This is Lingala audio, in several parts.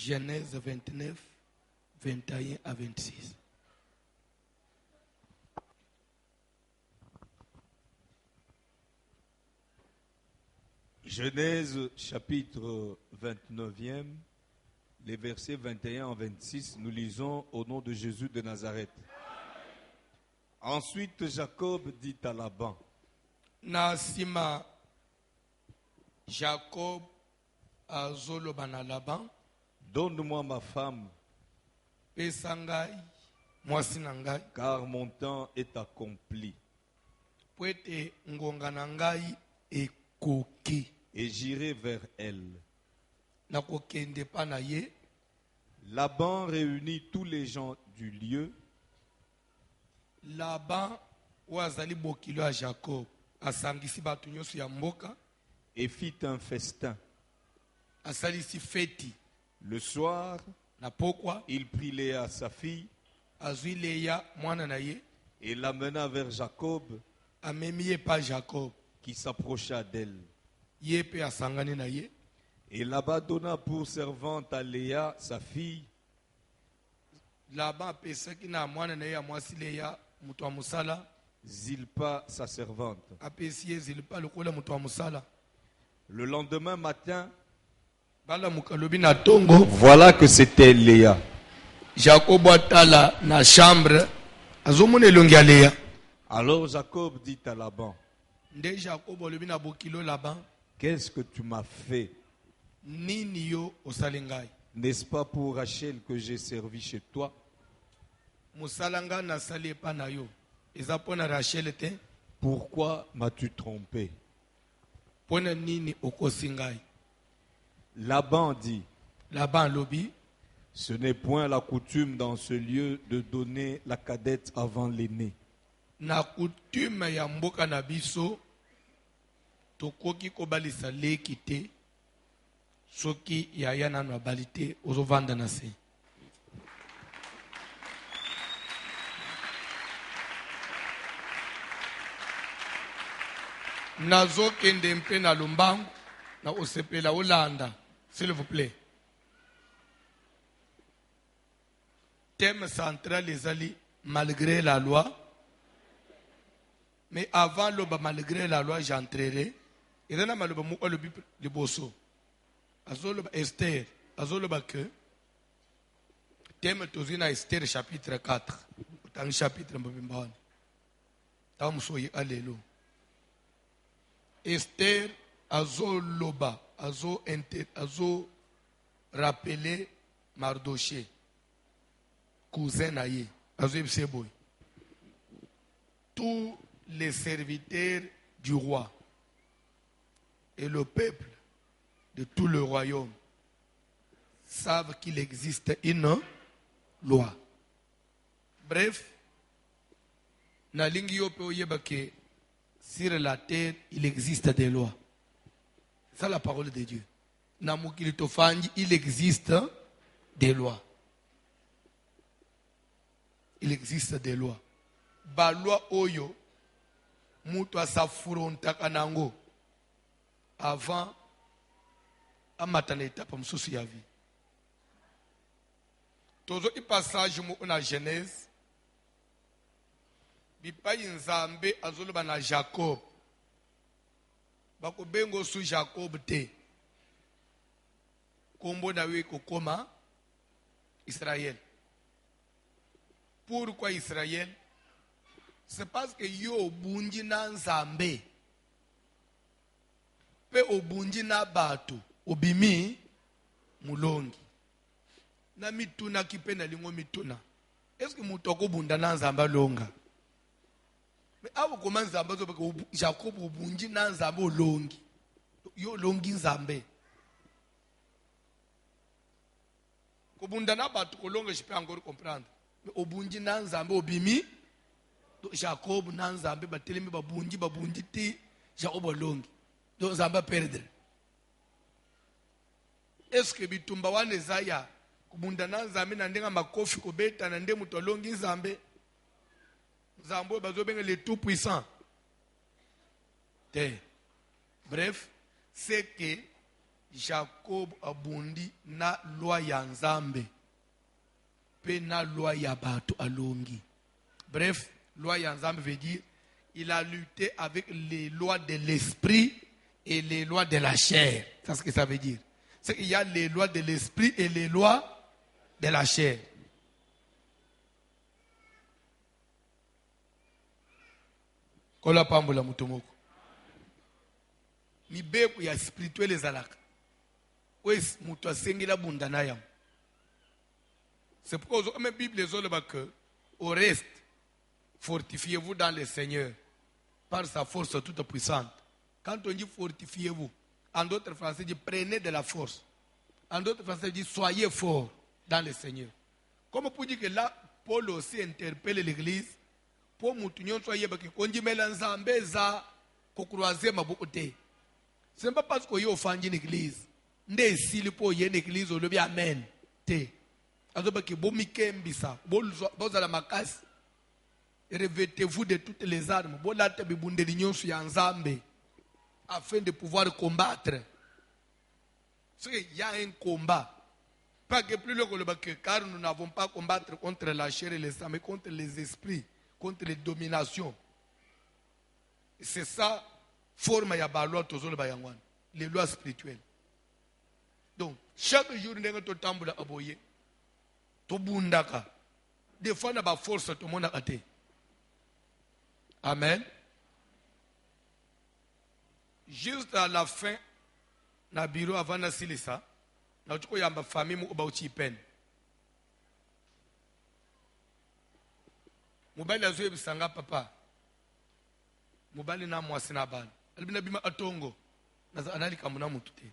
Genèse 29, 21 à 26. Genèse chapitre 29e, les versets 21 à 26, nous lisons au nom de Jésus de Nazareth. Ensuite, Jacob dit à Laban, Nasima Jacob azoloba na Laban, donne-moi ma femme, pesa ngai mwasi na ngai, car mon temps est accompli, po ete ngonga na ngai ekoki. et j'irai vers elle. Nakokende pa na ye. Laban réunit tous les gens du lieu. Laban oyo azali bokilo ya Jacob asangisi bato nyonso ya mboka, Et fit un festin. asalisi feti. Le soir, Na pokwa il prit Léa, sa fille, azwi Leya mwana na ye, et l'amena vers Jacob, amemi ye pa Jacob, qui s'approcha d'elle. ye pe asangani na ye. Et Laban donna pour servante à Léa, sa fille, Laban apesaki na mwana na ye ya mwasi Leya moto wa mosala, Zilpa, sa servante. apesi ye Zilpa lokola moto wa mosala. Le lendemain matin, Balamuka lobi na tongo, voilà que c'était Léa. Jacob atala na chambre, azomona elongi ya Leya. Alors Jacob dit à Laban, Nde Jacob alobi na bokilo Laban, qu'est-ce que tu m'as fait? nini yo osali ngai? N'est-ce pas pour Rachel que j'ai servi chez toi? Mosala ngai nasali epa na yo eza mpo na Rachel te? Pourquoi m'as-tu trompé? Mpo na nini okosi ngai? Laban dit, Laban alobi, ce n'est point la coutume dans ce lieu de donner la cadette avant l'aîné. na kutume ya mboka na biso tokoki kobalisa leki te soki yaya nano abali te ozovanda na se. Nazokende mpe na lombangu na osepela olanda, s'il vous plaît. Thème central ezali malgré la loi. Mais avant loba malgré la loi j'entrerai. Et là maloba moko lobi liboso. Azoloba Esther, azoloba que thème tozina Esther chapitre 4. Dans chapitre mbimba. Tamusoyi alelo. Esther azoloba, azo rappeler Mardoché. Cousin naye, azo ebseboy. Tout les serviteurs du roi et le peuple de tout le royaume savent qu'il existe une loi. Bref, nalingi yo pe oyeba ke sur la terre il existe des lois. C'est la parole de Dieu. Na mokili tofangi il existe des lois. Il existe des lois. Ba loi oyo mutu asafrontaka nango avant amata na étape mosusu ya vie. Tozoki passage mu na Genèse bipai nzambe azoloba na Jacob, bakobengo su Jacob te, kombo na we kokoma Israël. Pourquoi Israël? C'est parce que yo obunji na nzambe pe obunji na bato obimi mulongi na mituna kipe na lingo mituna. Est-ce que mutu akobunda na nzambe longa? Mais awo koma nzambe zo bako Jacob obunji na nzambe olongi. Yo longi nzambe. Kobunda na bato kolonga je peux encore comprendre. Mais obunji na nzambe obimi Jacob na nzambe batelemi babunji ti Jacob olongi. Donc nzambe perdre. Est-ce que bitumba wane zaya kubunda na nzambe na ndenga makofi kobeta na nde mutu olongi nzambe? Nzambe bazobenga le tout puissant. Te. Bref, c'est que Jacob abundi na loi ya Nzambe pe na loi ya bato alongi. Bref, loi ya Nzambe veut dire il a lutté avec les lois de l'esprit et les lois de la chair. C'est ce que ça veut dire. C'est qu'il y a les lois de l'esprit et les lois de la chair. Kola pambola mutomoko. Mibeku ya spirituel ezalaka. Wes mutu asengela bunda na yam. C'est pourquoi la Bible est que au reste, fortifiez-vous dans le Seigneur par sa force toute puissante. Quand on dit fortifiez-vous, en d'autres français dit prenez de la force. En d'autres français dit soyez forts dans le Seigneur. Comme pour dire que là, Paul aussi interpelle l'église pour moutonyon soyez baki konji melanzambe za kokroiser mabokote. Ce n'est pas parce qu'on y offend une église. Nde sili po yene église au lobby amen. Te. Azobaki bomike mbisa. Bozala makasi. Revêtez-vous de toutes les armes. Bolate bibunde nyonso ya Nzambe afin de pouvoir combattre. Il y a un combat. Pas que plus le car nous n'avons pas à combattre contre la chair et le sang, mais contre les esprits, contre les dominations. C'est ça, forme ya baloi tozolo bayangwan, les lois spirituelles. Donc, chaque jour, nous avons tambula aboye, to bundaka. Des fois, nous avons force tout le monde à athée. Amen. Juste à la fin, na bureau avant na silisa, na tuko yamba famille mu obauchi pen. Mobali azoe bisanga papa. Mobali na mwasi na bana. Albina bima atongo. Naza anali kamuna mutu te.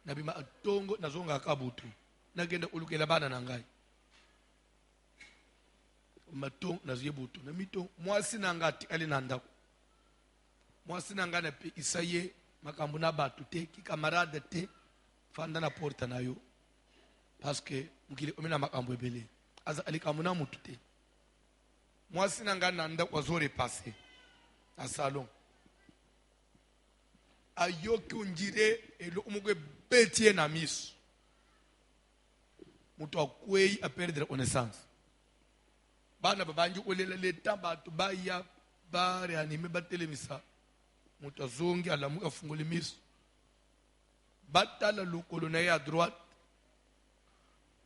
Na bima atongo nazonga akabutu. Nagenda ulukela bana na ngai. Matongo nazuye butu. Na mito mwasi na ngati ali na ndako. Mwasi na ngana pe isaye makambo na batu te ki camarade te fanda na porta na yo parce que mukile omena makambo ebele aza alikambo na mutu te. Mwasi na ngana nda kwazore passer à salon ayoki unjire elo umugwe betie na miso mutu akwei a perdre connaissance bana babanji olela leta batu baya ba reanime ba telemisa mutu azongi alamu afungule miso batala lokolo na ya droite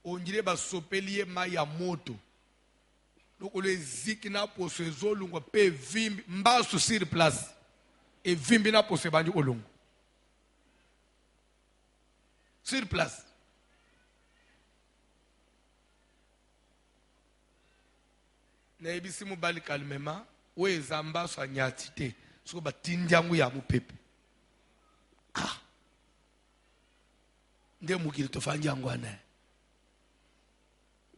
onjire basopelie ma ya moto lokolo eziki na poso ezolungwa pe vimbi mbasu sur place et vimbi na poso banji olungu sur place. Na ebisi mobali kalmema we zamba so anyati te so batinjangu ya mupepe nde mukili tofanja ngwana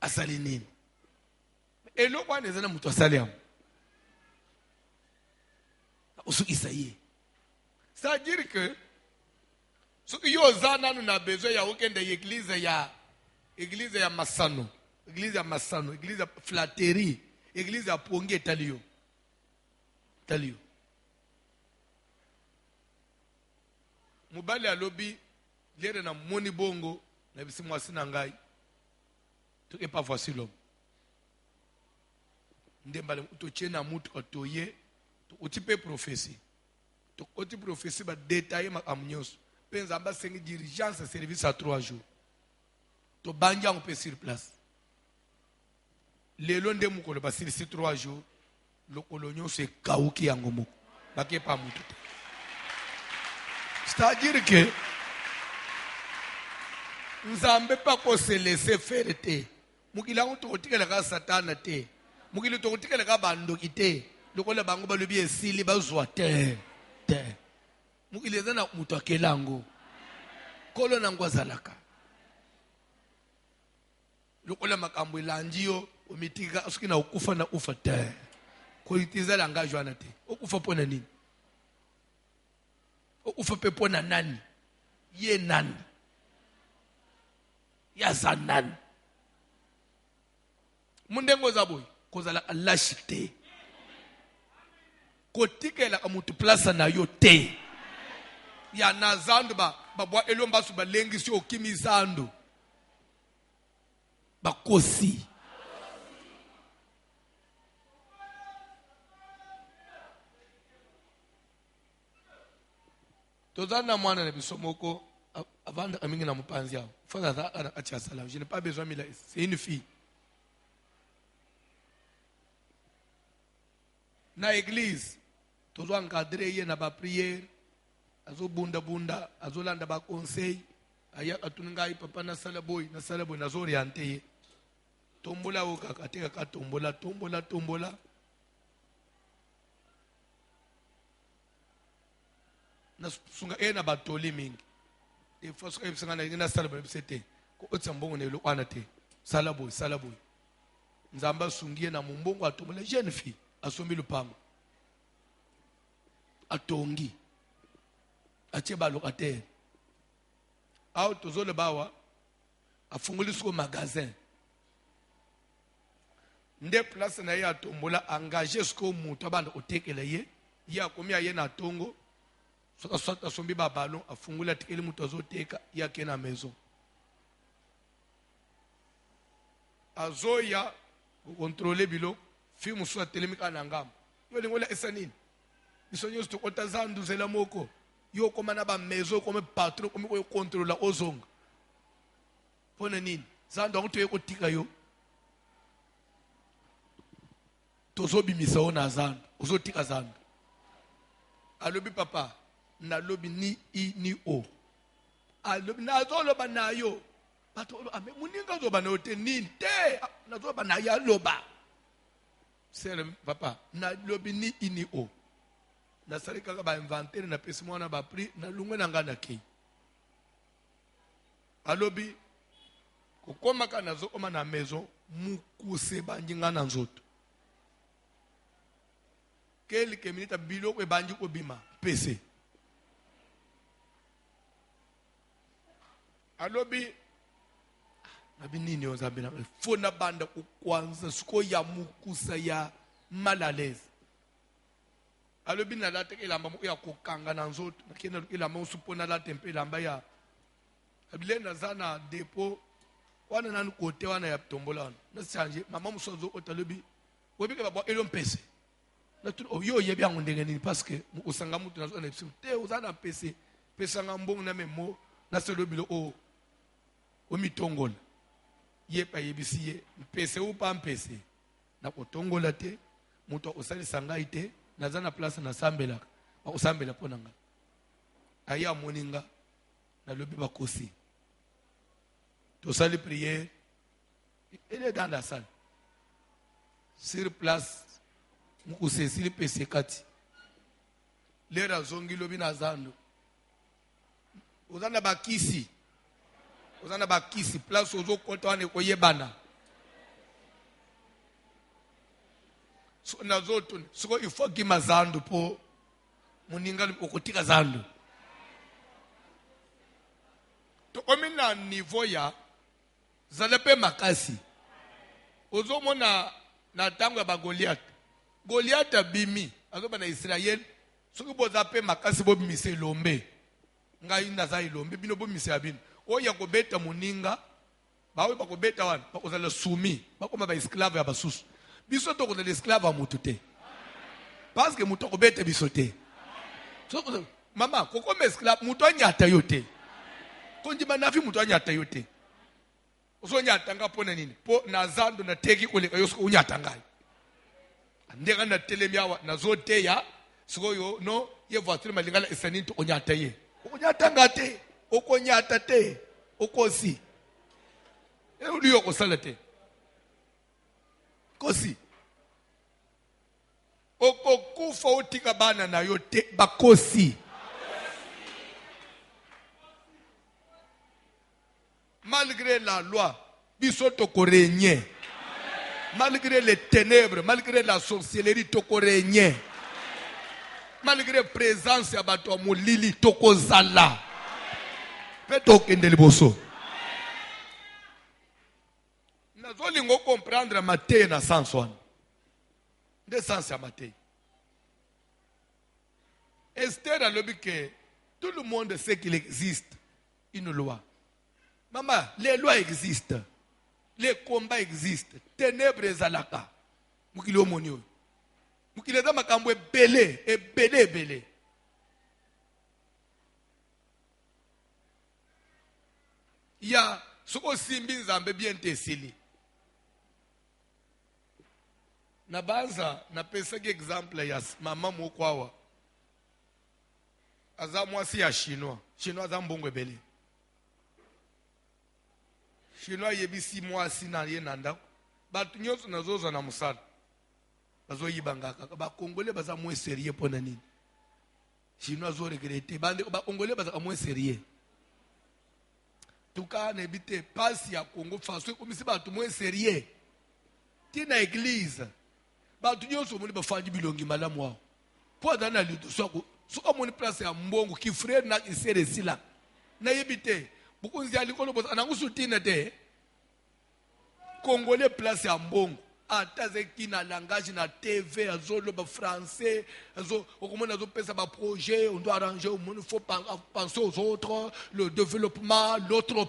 asali nini elo kwane zana mutu asali yangu usu isaye ça dire que ce que yo zana nous a besoin ya okende église ya Masano, église ya Masano, église ya flatterie, église ya ponge talio mubali alobi lere na moni bongo na bisi mwasi na ngai to est pas voici l'homme ndembale to chena mutu atoye to otipe prophétie to oti prophétie ba détailler ma amnyos penza amba sengi dirigeance service à 3 jours to banja on peut sur place lelo nde mukolo ba sur 3 jours lokolo nyonso ekauki yango moko bake pa mutu. C'est-à-dire que Nzambe pas ko se laisser faire te mukila to otikela ka satana te mukili to otikela ka bandoki te lokola bango balobi esili bazwa te mukili zana mutu akelango kolo na ngwazalaka lokola makambo elanjio omitika asuki na ukufa na ufa te ko itizala ngajwana te okufa pona nini okufa pe pona nani ye nani ya zanani mundengo zaboy kozala alashite kotikela ka mutu place na yo te ya nazandba babwa elomba su balengisi okimisando bakosi tozana mwana na bisomoko avant amingi na mupanzi yao fanya za acha salam je n'ai pas besoin de c'est une fille na église tozo encadrer ye na ba prière azo bunda azolanda ba conseil aya atunga papa na sala boy na zo orienter ye tombola o kakateka ka tombola na sunga ena batoli mingi e foso e sanga na sala boy sete ko otsambongo ne lo kwana te sala boy nzamba sungie na mumbongo atombola jeune fille asombi lupango atongi atie balocataire aho tozole bawa afunguli siko magasin nde place na ye atombola engagé siko mutu abanda otekela ye akomi aye na tongo soka sota asombi babalo afunguli atikeli mutu azoteka ye ake na maison azoya kokontrole bilo fi mosusu atelemika na ngambo yo lingola esa nini biso nyonso tokota zandu zela moko yo koma na bamezo kome patron kome kokontrola ozonga mpona nini zandu yango toye kotika yo tozobimisa yo na zandu ozotika zandu alobi papa nalobi ni I ni O alobi nazoloba na yo bato ame muninga azoba na yo te nini te nazoloba na yo aloba sere papa nalobi ni I ni O nasali kaka ba inventaire na pesi mwana ba prix na lungwe na ngana kei alobi kokoma kana zo oma na maison mukuse banji ngana nzoto quelques minutes biloko banji ko bima pesi alobi nabi nini ozabina fona banda kwanza siko ya mukusa ya malaleze alobi na late ilamba ya kokanga na nzoto nakena ilamba usupona la tempe ilamba ya abile na zana depo wana nanu kote wana ya tombola wana na change mama musozo otalobi webike babo elo mpese na tu yo yebi yango ndenge nini parce que usanga mutu na zona te uzana pese pesa ngambongo na memo na selobilo o mitongola yepa yebisiye mpese upa mpese na kotongola te mutu osalisa ngai te naza na place na sambelaka bakusambela mpo na ngai aya moninga nalobi bakosi tosali prière elle est dans la salle sur place mokuse esili pese kati lere azongi lobi na zando oza na bakisi place ozokota wana ekoyebana so nazotuni siko ifo kima zandu po muninga okotika zandu tokomi na niveau ya zala pe makasi ozomona na tango ya bagoliat abimi azoba na Israel soki boza pe makasi bobimisa elombe ngai naza elombe bino bomisa ya bino oya kobeta muninga bawe bakobeta wana bakozala sumi bakoma ba esclave ya basusu biso tokozala esclave ya mutu te parce que mutu akobeta biso te mama kokoma esclave mutu anyata yo te konjima nafi mutu anyata yo te ozonyata nga mpo na nini mpo na zando nateki koleka yo soko unyata ngai ndenge na telemi awa nazoteya sikoyo no ye voiture malingala esanini to onyata ye okonyata nga te okonyata te okosi uli yo kosala te kosi okokufa otika bana na yo te bakosi malgré la loi biso tokorégner malgré les ténèbres malgré la sorcellerie tokorégner malgré présence ya bato ya molili tokozala mpe tokende liboso nazolinga comprendre mateyi na sens wana nde sens ya mateyi Esther alobi que tout le monde sait qu'il existe une loi. Maman, les lois existent. Les combats existent. Ténèbres ezalaka. Mukili omonio. Mukili za makambo ebele, ebele, ebele. Ya, soko simbi nzambe bien tesili. Na banza, na pesaki exemple ya mama mokwawa. Aza mwasi ya chinois. Chinois aza mbongo ebele. Chinois yebisi mwasi na ye nanda. Batu nyonso nazoza na musala. Bazo yibangaka. Ba Congolais baza moins sérieux pona nini. Chinois zo regretter. Ba Congolais baza moins sérieux. Tuka nebite pasi ya Congo faso komisi batu moins sérieux. Tina église. Batu nyonso moni bafandi bilongi malamu wao. Po dana lido soko. Soko moni place ya mbongo ki frère na isere sila. Na yebite. Bukunzi alikolo boza anangusu tina te. Congolais place ya mbongo. Ataze kina langage na TV azolo ba français azo okomona azo pesa ba projet on doit arranger au monde faut penser aux autres le développement notre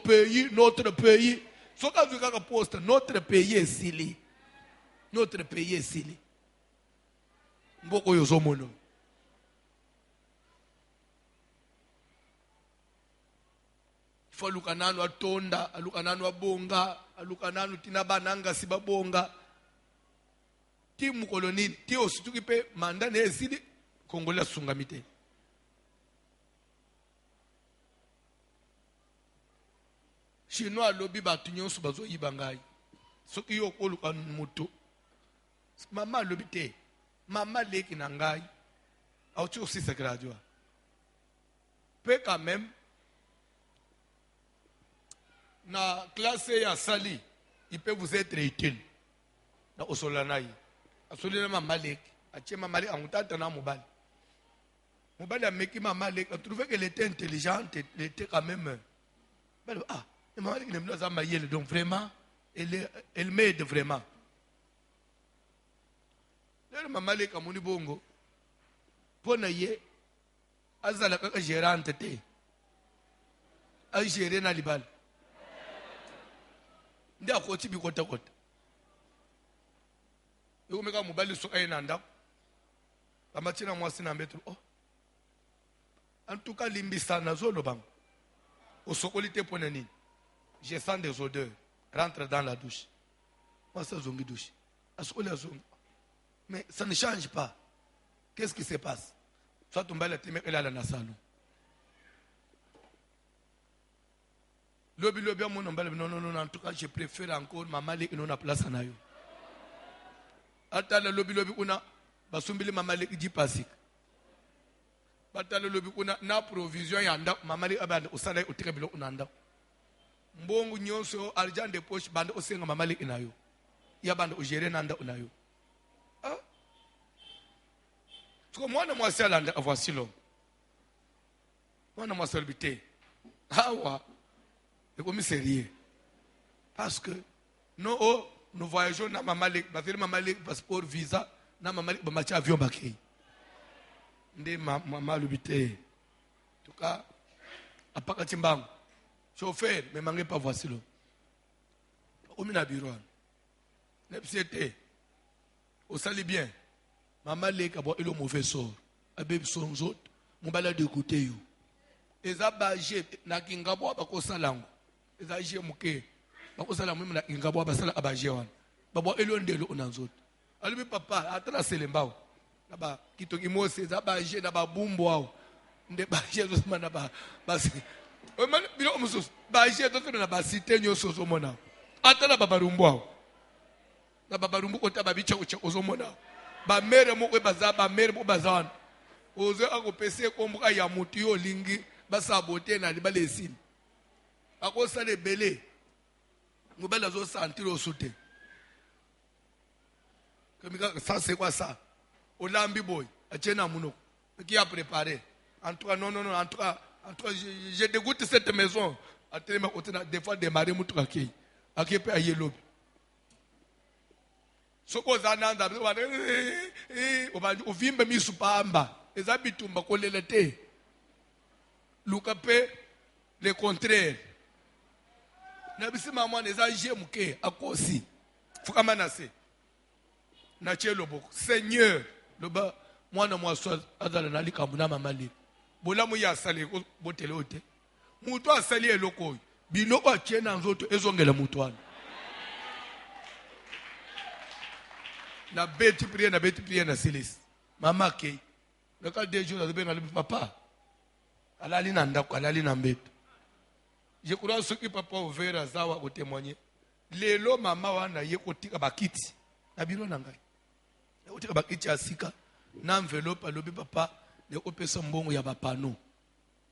pays soka vika poste notre pays esili mboko yozo mono faut lukanano atonda alukanano abonga alukanano tina bananga sibabonga ti mukoloni ti osituki pe manda ne esili Congolais sungamite Chinois lobi batu nyonso bazo yibangai soki yo koluka mutu mama lobi te mama leki na ngai auti aussi se graduat pe quand même na classe ya sali il peut vous être utile na osolanai asolena mamalek atie mamalek angutata na mobali ameki mamalek a trouvé qu'elle était intelligente, elle était quand même mamalek ne nous a maillé donc vraiment elle m'aide vraiment le mamalek amoni bongo pona ye azala kaka gérante te a gérer na libal ndi akoti bikota kota yo meka mobali so ayena ndako amatina mwasi na mbeto en tout cas limbisana zolo bang osokoli te pona nini je sens des odeurs rentre dans la douche moi ça zongi douche asokoli azongi mais ça ne change pas qu'est-ce qui se passe soit tombala te meka la na salon lobi mon nombala non en tout cas je préfère encore maman leki non na place na yo atala lobi kuna basumbili mama leki di pasik batala lobi kuna na provision ya nda mama leki abanda usala utika bilo unanda mbongo nyonso argent de poche banda osenga mama leki na yo ya banda ugere nanda unayo tuko mwana mwasi alanda voici l'homme mwana mwasi albité hawa et comme sérieux parce que nous voyageons na mamalik parce que mamalik passeport visa na mamalik ba match avion bakei ndé mama lubité en tout cas apaka timbango chauffeur mais mangé pas voici l'homme au mina bureau nepsété au sali bien mamalik a boit le mauvais sort abeb son autres mon balade d'écouter you ezabage na kingabo bakosalango ezaje muke bakosala mwe na kingabo basala abaje wana babo elondelo onanzoto alibi papa atala selembao na ba kitongi mose ezabaje na babumbo wao nde baje zosema na ba basi o man bilo musus baje to na ba cité nyoso zomona atala babarumbo wao na babarumbo ko tababicha ucha ozomona ba mere moko baza ba mere mo bazana ozo akopese kombuka ya mutu yo lingi basabote na libale esini akosala ebele mobali azosantire osute kamika ça c'est quoi ça olambi boy achena munoko qui a préparé en tout cas non en tout cas je dégoûte cette maison atelema otena des fois démarrer mutuka kei akepe ayelobi soko zananda obandi ovimbe misupamba ezabitumba kolele te luka pe le contraire. Nabisi maman les âgés mouké à kosi. Fukamanase. Nache lobo. Seigneur, loba moi na moi soit azala nali kamuna mamali. Bola mu ya sale ko botele ote. Mutu asali eloko. Biloko atiena nzoto ezongela mutu wana. Na beti prière na silis. Mama ke. Le cas des jours de le papa. Alali na ndako, alali na mbeto. Je crois ce que papa ouvert azawa ko témoigner. Lelo mama wana ye ko tika bakiti. Na biro na ngai. Ye ko tika bakiti asika. Na enveloppe alobi papa le opesa mbongo ya bapano.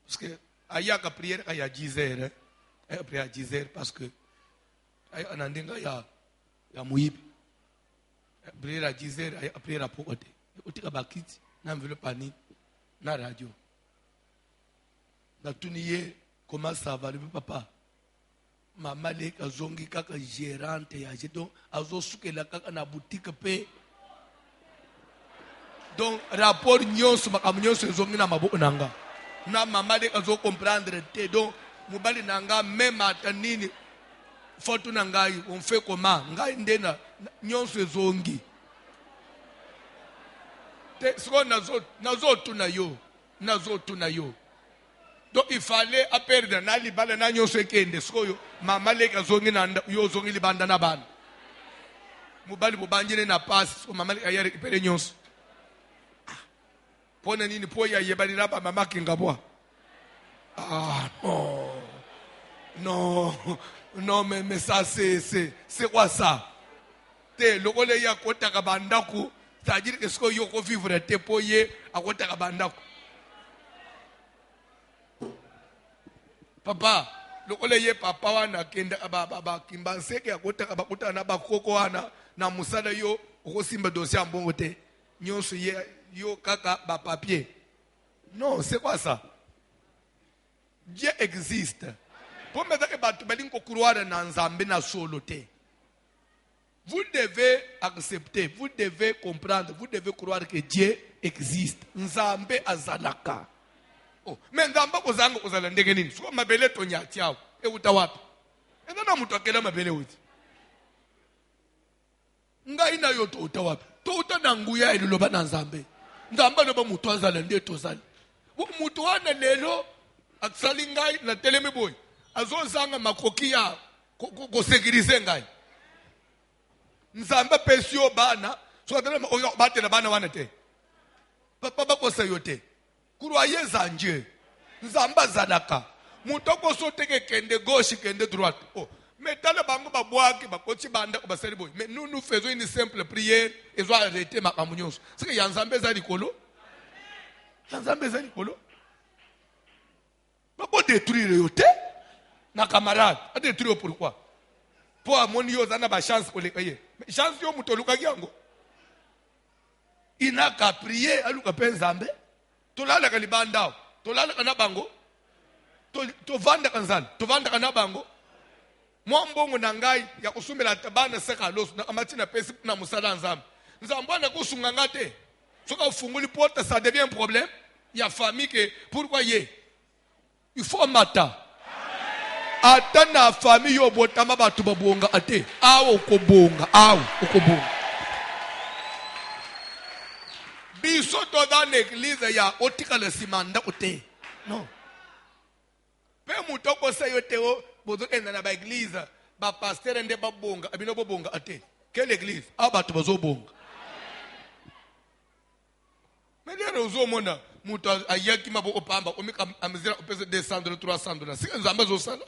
Parce que ayaka prière aya 10h. Prière à 10h parce que aya anandinga ya muibi. Prière à 10h, prière à pokote. Otika bakiti, na enveloppe ani, na radio. Na tuniye, comment ça va le papa? Maman le kazongi kaka gérante ya donc azo suke la kaka na boutique pe. Donc rapport nyonso makam nyonso zongi na maboko nanga. Na maman le kazo comprendre te donc mobali nanga même atanini. Foto na ngai on fait comment ngai ndena nyonso ezongi te siko nazo tuna yo donc il fallait à perdre na libala na nyonso ekende siko yo mama leka zongi na yo zongi libanda na bana mobali bobanjine na passe siko mama leka yare ipere nyonso pona nini po ya yebali raba mama kingabwa non, mais ça, c'est quoi ça? Te, le rôle ya kota kabandaku, c'est-à-dire que ce que yoko vivre te poye à kota kabandaku. Papa, le rôle ya papa wana kenda baba kimbanseke ya kota kabakuta na bakoko wana na musada yo okosimba dossier ambongo te. Nyonso yo kaka ba papier. Non, c'est quoi ça? Dieu existe. Vous devez accepter, vous devez comprendre, vous devez croire que Dieu existe. Nzambe azalaka. Oh, mais nzamba kozanga kozala ndenge nini? Soko mabele tonya tiao. E utawapi? E na mutu akela mabele uti. Ngai na yo to utawapi? To utana nguya eliloba na nzambe. Nzamba loba mutu azala nde tozali. Mutu wana lelo aksali ngai na telemi boy. Azozanga makoki ya kosekirize ngai. Nzamba pesio bana, so atana bate na bana wana te. Papa bakosa yote. Croyez en Dieu. Nzamba zadaka. Mutoko soteke kende gauche kende droite. Oh, mais tala bango babwaki bakoti banda ko basali boy. Mais nous faisons une simple prière et zo arrêter makamunyos. C'est que ya nzambe za likolo. Ya nzambe za likolo. Bako détruire yote. Na camarade, a détruire pourquoi? Pour amoni yo zana ba chance ko lekaye. Mais chance yo mutoluka yango. Ina ka prier aluka penzambe. Tolala ka libanda. Tolala kana bango. To vanda kanzana. To vanda kana bango. Mwambongo na ngai ya kusumela tabana seka losu na amatina pesi na musala nzambe. Nzambo na kusunga ngate. Soka funguli porte ça devient un problème. Il y a famille que pourquoi y il faut matin. Ata na famille yo botama batu babonga ate awo okobonga biso to dans l'église ya otika le simanda ote non pe mutoko sayo teo bozo enda na ba église ba pasteur nde babonga abino babonga ate quelle église abatu bazobonga medere uzomona mutu ayaki mabo opamba omika amzira opese $200 $300 si nzamba zo sala.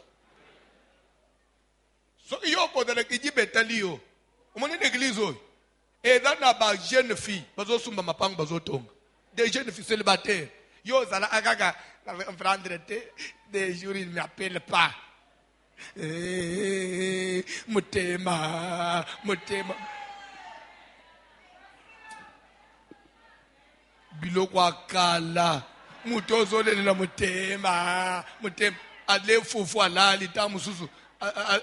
So yo kodala kiji betalio. Omoni l'église et dans na jeune fille bazo sumba mapango bazo tonga. Des jeunes filles célibataires. Yo zala agaga prendre des jours il m'appelle pas. Mutema. Biloko akala. Mutozo le mutema. Ale fufu alali tamususu.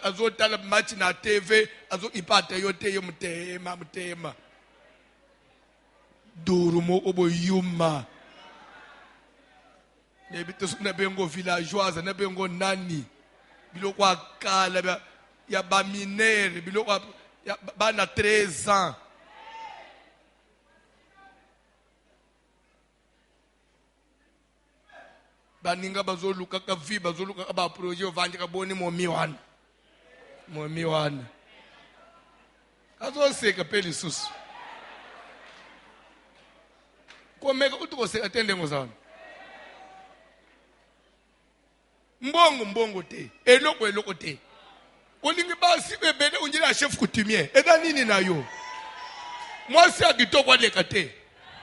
Azo tala match na TV azo ipata yote yo mutema durumo obo yuma nebito suna bengo villageoise na bengo nani biloko akala ya ba minere biloko ya bana 13 ans baninga bazoluka ka vi bazoluka ka ba projet ovanje ka boni momi wana azoseka peli susu komeka uthi koseka tendengo zana mbongo te eloko te olingi basi bebele unjila chef coutumier eza nini nayo mwasi akitoko aleka te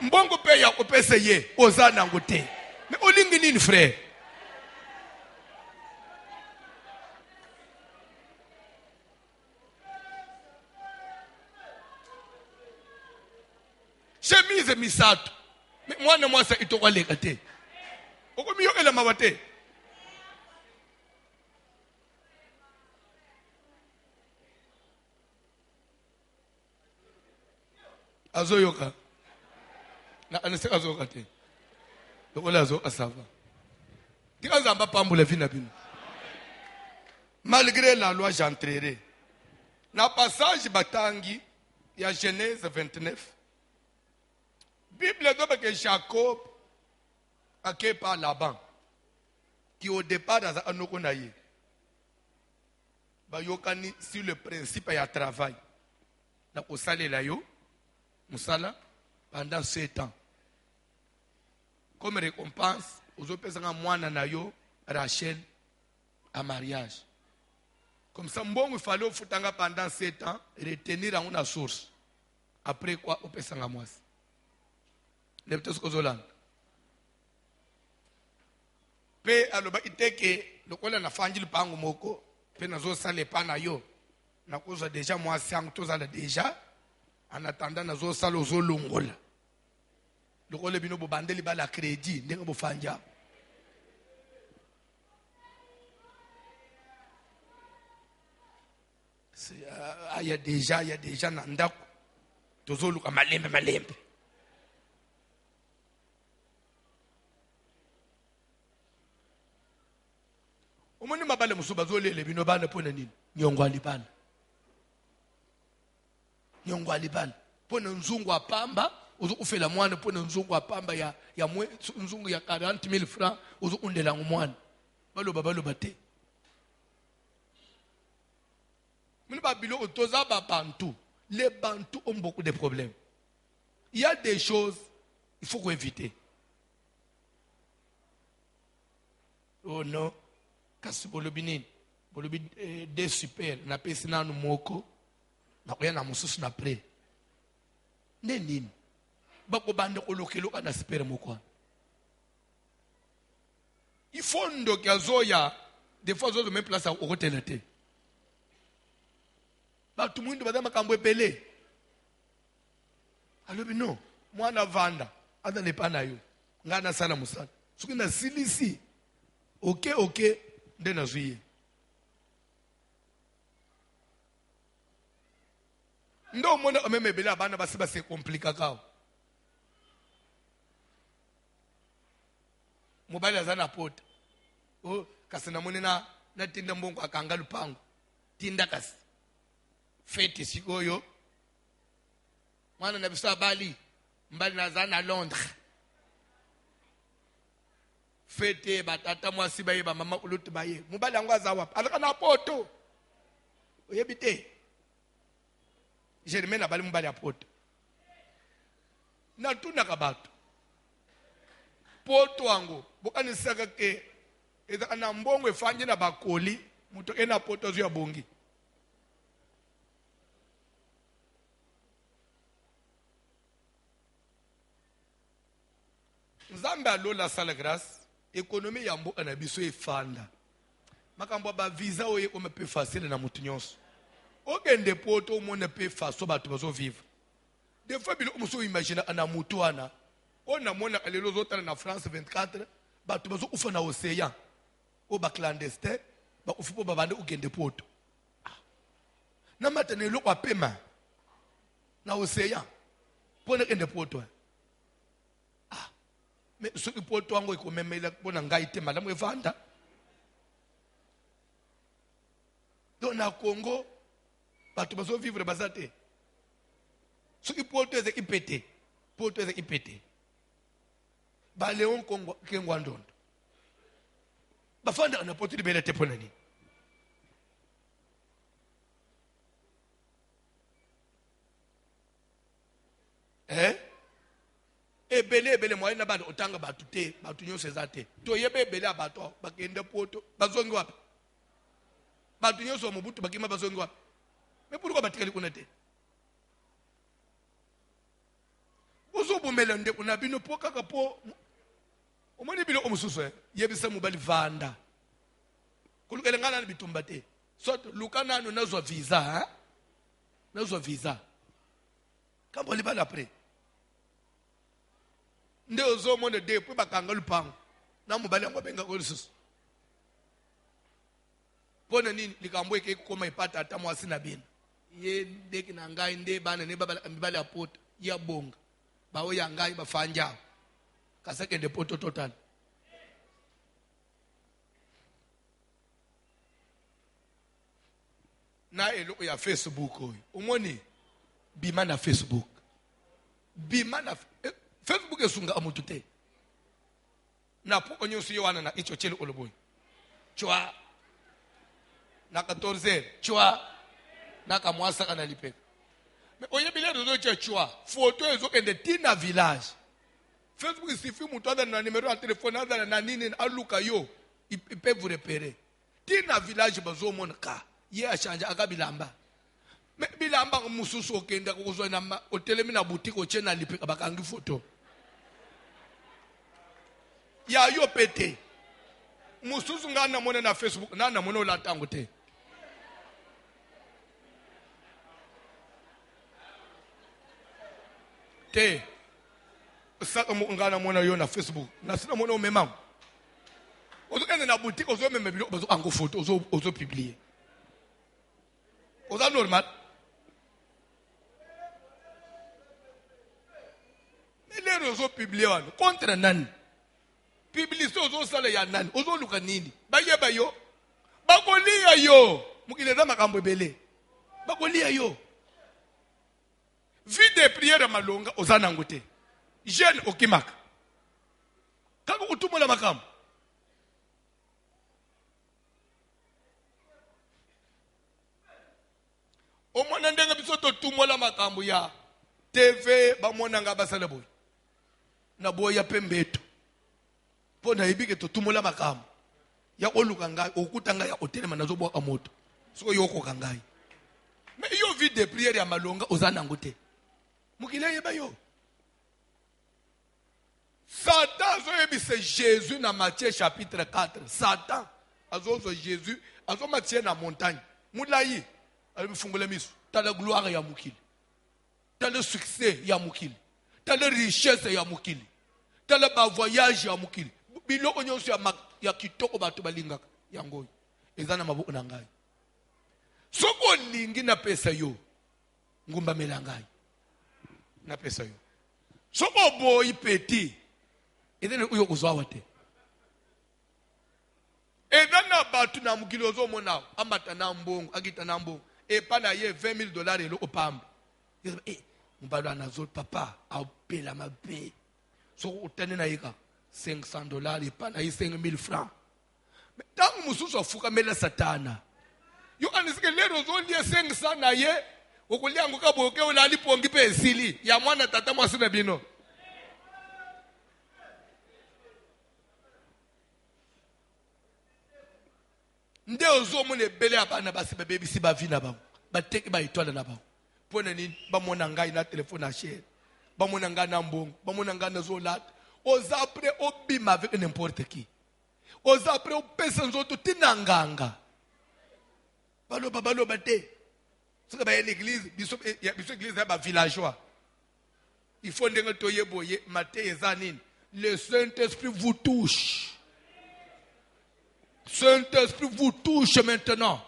mbongo pe ya kopesa ye oza nango te mais olingi nini frère chemise misato mwana mwasi itoko aleka te okomiyokela mawa te azoyoka na anaseka azoyoka te lokola azo asava tikanzamba pambula vina bino malgré la loi j'entrerai na passage batangi ya Genèse 29 Bible dobe que Jacob ake par Laban qui au départ dans anoko na ye bayokani sur le principe ya travail na kosalela yo musala pendant 7 ans comme récompense aux opesanga mwana na yo Rachel à mariage comme ça mbongo il fallait ofutanga pendant 7 ans retenir en une source après quoi opesanga mwasi nebtes kozolanda pe aloba iteke lokola na fanjili pangu moko pe nazo sale pa na yo na koza déjà mwasi angu tozala déjà en attendant nazo sala ozolongola lokola bino bobandeli bala crédit ndenge bofanja il y a déjà na ndako tozoluka malembe omoni mabale musuba zolele bino bana pona nini nyongo alibana pona nzungu apamba uzu ufela mwana pona nzungu apamba ya nzungu ya 40,000 francs uzu undela ngumwana baloba te mini babilo otoza ba bantu les bantous ont beaucoup de problèmes il y a des choses il faut éviter oh non kasi bolobi nini bolobi des super na pesi nanu moko na koya na mususu na pre nini bako bande kolokeloka na super moko il faut ndoki azoya des fois zo même place au hôtel te batu mwindu badama kambo epele alobi non mwana vanda ada nepa na yo ngana sala musala suki na silisi ok nde nazwiye ndo mona omeme ebele abana basi base komplika kao mobali aza na pota kasi namoni na tinda mbongo akanga lupango tinda kasi fete sikoyo mwana na biso abali mbali naza na Londres fete batata mwasi baye ba mama ulutu baye mobali yango aza wapi alaka na poto oyebi te Germaine abali mobali ya poto natunaka bato poto yango bokanisaka ke ezaka na mbongo efanje na bakoli moto ena poto azwi ya bongi nzambe alola sala grâce économie ya mboka na biso efanda makambo ba visa oye comme peu facile na mutu nyonso okende poto omona pe faso bato bazo vivre des fois bilo muso imagine ana mutu wana ona mona kalelo zotala na France 24 bato bazo ufa na océan o ba clandestin ba ufupo babande okende poto na matane lo kwa pema na océan pona kende poto Mais ce qui peut toi ngo ikomemela bona ngaite malamu evanda. Donc na Congo bato bazo vivre bazate. Ce qui peut toi c'est ipété. Pour toi c'est ipété. Ba Léon Congo kengwandondo. Ba fanda na poto libele teponani. Ebele moyen na bana otanga batu te batu nyonso ezate to yebe ebele abato bakende poto bazongi wapi batu nyonso mobutu bakima bazongi wapi mais pourquoi batikali kuna te ozo bomela nde kuna bino po kaka po omoni bilo omususu yebisa mobali vanda kulukele ngana na bitumba te soto lukana no nazwa visa nazwa visa kambo libala après nde ozo monde de po bakanga lupango na mobali yango benga ko lisusu pona nini likambo eke koma ipata ata mwasi na bina ye ndeki na ngai nde bana ne babali apota ya bonga bawo ya ngai bafanja kaseke nde poto total na elo ya Facebook oyo omoni bima na Facebook bima na Facebook esunga amutu te na po onyosu yowana na icho chele oloboy chwa na 14 chwa na kamwasa kana lipeka mais oye bile dodo chwa photo ezo kende tina village Facebook sifi mutu ada na numero ya telefone ada na nini aluka yo ipe vous repérer tina village bazo mona ka ye achanja akabilamba mais bilamba mususu okenda kuzwa na hotelemi na boutique ochena lipeka bakangi photo ya yo pete mususu ngana mona na Facebook na mona olatango te te saka ngana mona yo na Facebook na sina mona omema ozo kende na boutique ozo meme bilo ozo ango photo ozo publier ozo normal mais ozo publier wana contre nani publicité ozo sala ya nani ozo luka nini bayeba yo bakolia yo mukileza makambo ebele bakolia yo vie de prière malonga ozana ngote jeune okimaka kako kutumola makambo omona ndenge biso totumola makambo ya TV bamona nga basala boy na boya pembeto pona ibike totumola makambo ya oluka ngai okutanga ya hotelema nazobo amoto siko yoko kangai mais yo vie de prière ya malonga ozana ngote mukile yeba yo Satan azoyebise Jésus na Matthieu chapitre 4 Satan azozo Jésus azo Matthieu na montagne mulayi alifungula miso tala gloire ya mukili tala succès ya mukili tala richesse ya mukili tala ba voyage ya mukili biloko nyonso ya kitoko bato balingaka yango ezana maboko na ngai soko lingi na pesa yo ngumba melangai na pesa yo soko boy petit edene uyo kuzwawa te edana batu na mukili ozo mona amata na mbongo agita na mbongo epa na ye $20,000 elo opamba mbalo anazo papa apela mabe so utane na yika $500 epa na ye 5,000 francs tangu mususu afuka mela satana yo anisike lero zo lie 500 na ye okulia nguka boke ola lipongi pe esili ya mwana tata mwasi na bino nde ozo mone bele abana basi baby si ba vina ba bateki ba itwala na ba pona ni ba mona ngai na telefone a share ba mona ngai na mbongo ba mona ngai na zo lat oza après obima avec n'importe qui oza après opesa nzoto tinanganga balo bate soka ba l'église biso église ya ba villageois il faut ndenga toyeboye Matthieu ezanine le Saint-Esprit vous touche. Saint-Esprit vous touche maintenant.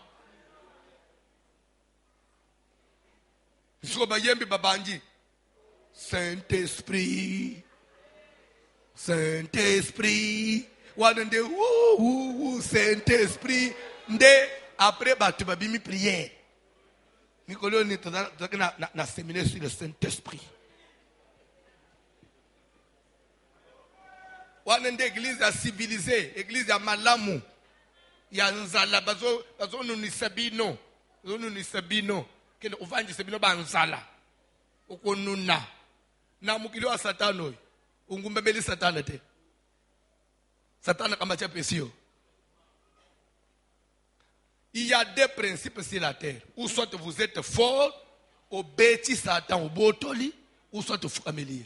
Saint-Esprit Saint-Esprit. Wanende Saint-Esprit. Nde après batu babimi prière. Mikolo ni na séminaire sur le Saint-Esprit. Wanende église à civilisé, église à malamu. Ya nzala bazo nuni sabino. Bazo nuni sabino. Kele uvanji sabino ba nzala. Ukonuna. Na mukilo wa satano. Ungumbebeli satana te. Satana kama cha pesio. Il y a deux principes sur la terre. Ou soit vous êtes fort, au bêtis Satan, au botoli, ou soit vous familier.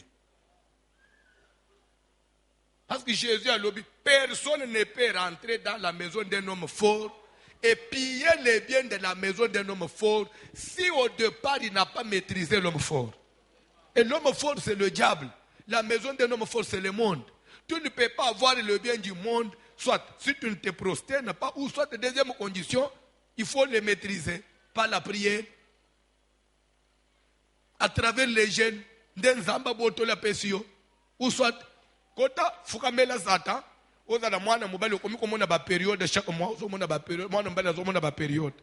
Parce que Jésus a dit, personne ne peut rentrer dans la maison d'un homme fort et piller les biens de la maison d'un homme fort si au départ il n'a pas maîtrisé l'homme fort. Et l'homme fort, c'est le diable. La maison d'un homme fort, c'est le monde. Tu ne peux pas avoir le bien du monde, soit si tu ne te prosternes pas, ou soit deuxième condition, il faut le maîtriser par la prière. À travers les jeunes, d'Enzamba Botola Pesio, ou soit, Kota Fukamela Zata, Ozala Mwana Mobile, comme on a ba période, chaque mois, on a ba période, moi on a ba période.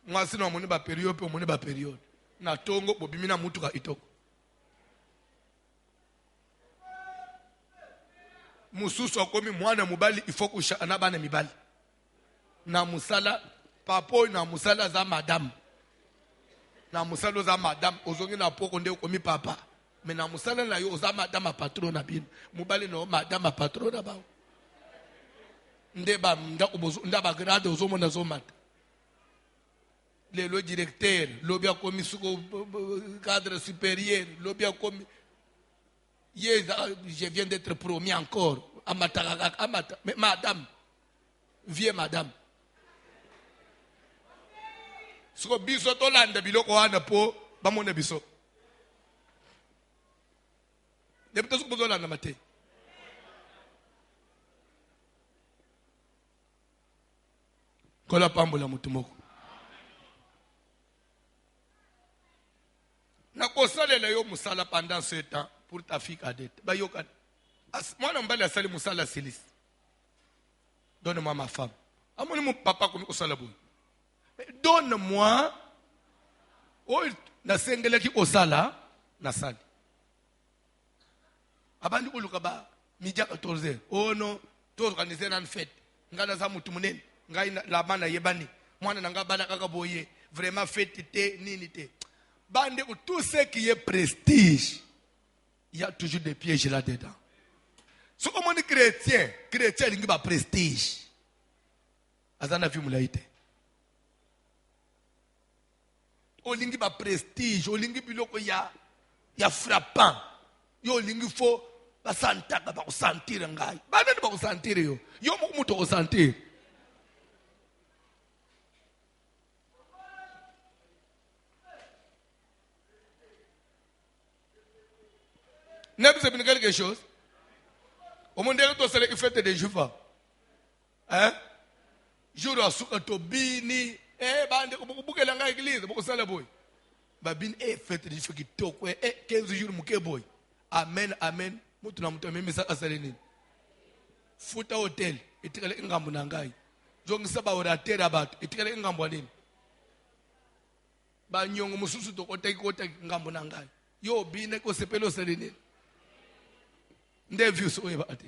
Moi, sinon, on a ba période, puis on a ba période. Na tongo, bobimina mutuka itoko. Mususu akomi mwana mubali ifo kusha anabana mibali. Na musala papo na musala za madame. Na musala za madame ozongi na poko nde ukomi papa. Me na musala na yo za madame patrona bin. Mubali no madame patrona ba. Ndeba ndaba grade ozomona zomata. Le directeur, l'obia komi suko cadre supérieur, l'obia komi. Je viens d'être promis encore. Mais madame, vieux madame. Si vous biso tolanda biloko wana po bamone biso. Depuis que vous avez maté. Kola pambola mutumoko. Na kosalela yo musala pendant ce temps pour ta fille cadette. Ba yo cadette. Moi non bala sali musala silis. Donne-moi ma femme. Amoni mon papa comme kosala boy. Donne-moi na sengele ki osala na sali. Abandi kuluka ba mija 14h. Oh non, to organiser une fête. Ngana za mutu munene. Ngai la bana yebani. Mwana nanga bana kaka boye. Vraiment fête te nini te. Bande tout ce qui est prestige. Il y a toujours des pièges là-dedans. Si on est chrétien, il y a prestige. Azana fi mulaite. O lingi ba prestige, o lingi biloko ya frappant. Yo lingi fo ba santaka ba sentir ngai. Ba nani ba sentir yo. Yo mo muto ko sentir. Ne vous avez quelque chose? Au monde de toi, c'est la fête des Juifs. Hein? Jour à Soukato, Bini, bande, bouquet la église, beaucoup ça la boy. Babine, fête des Juifs qui toque, 15 jours, mouké boy. Amen, amen. Moutuna moutou, même ça, Asalini. Fouta hôtel, et tu as un gambunangai. Jong Saba ou la terre abat, et tu as un gambonin. Banyong Mususu to Kotek Gambunangai. Yo, Bine, ko sepelo Salini. Ndevius oyebate.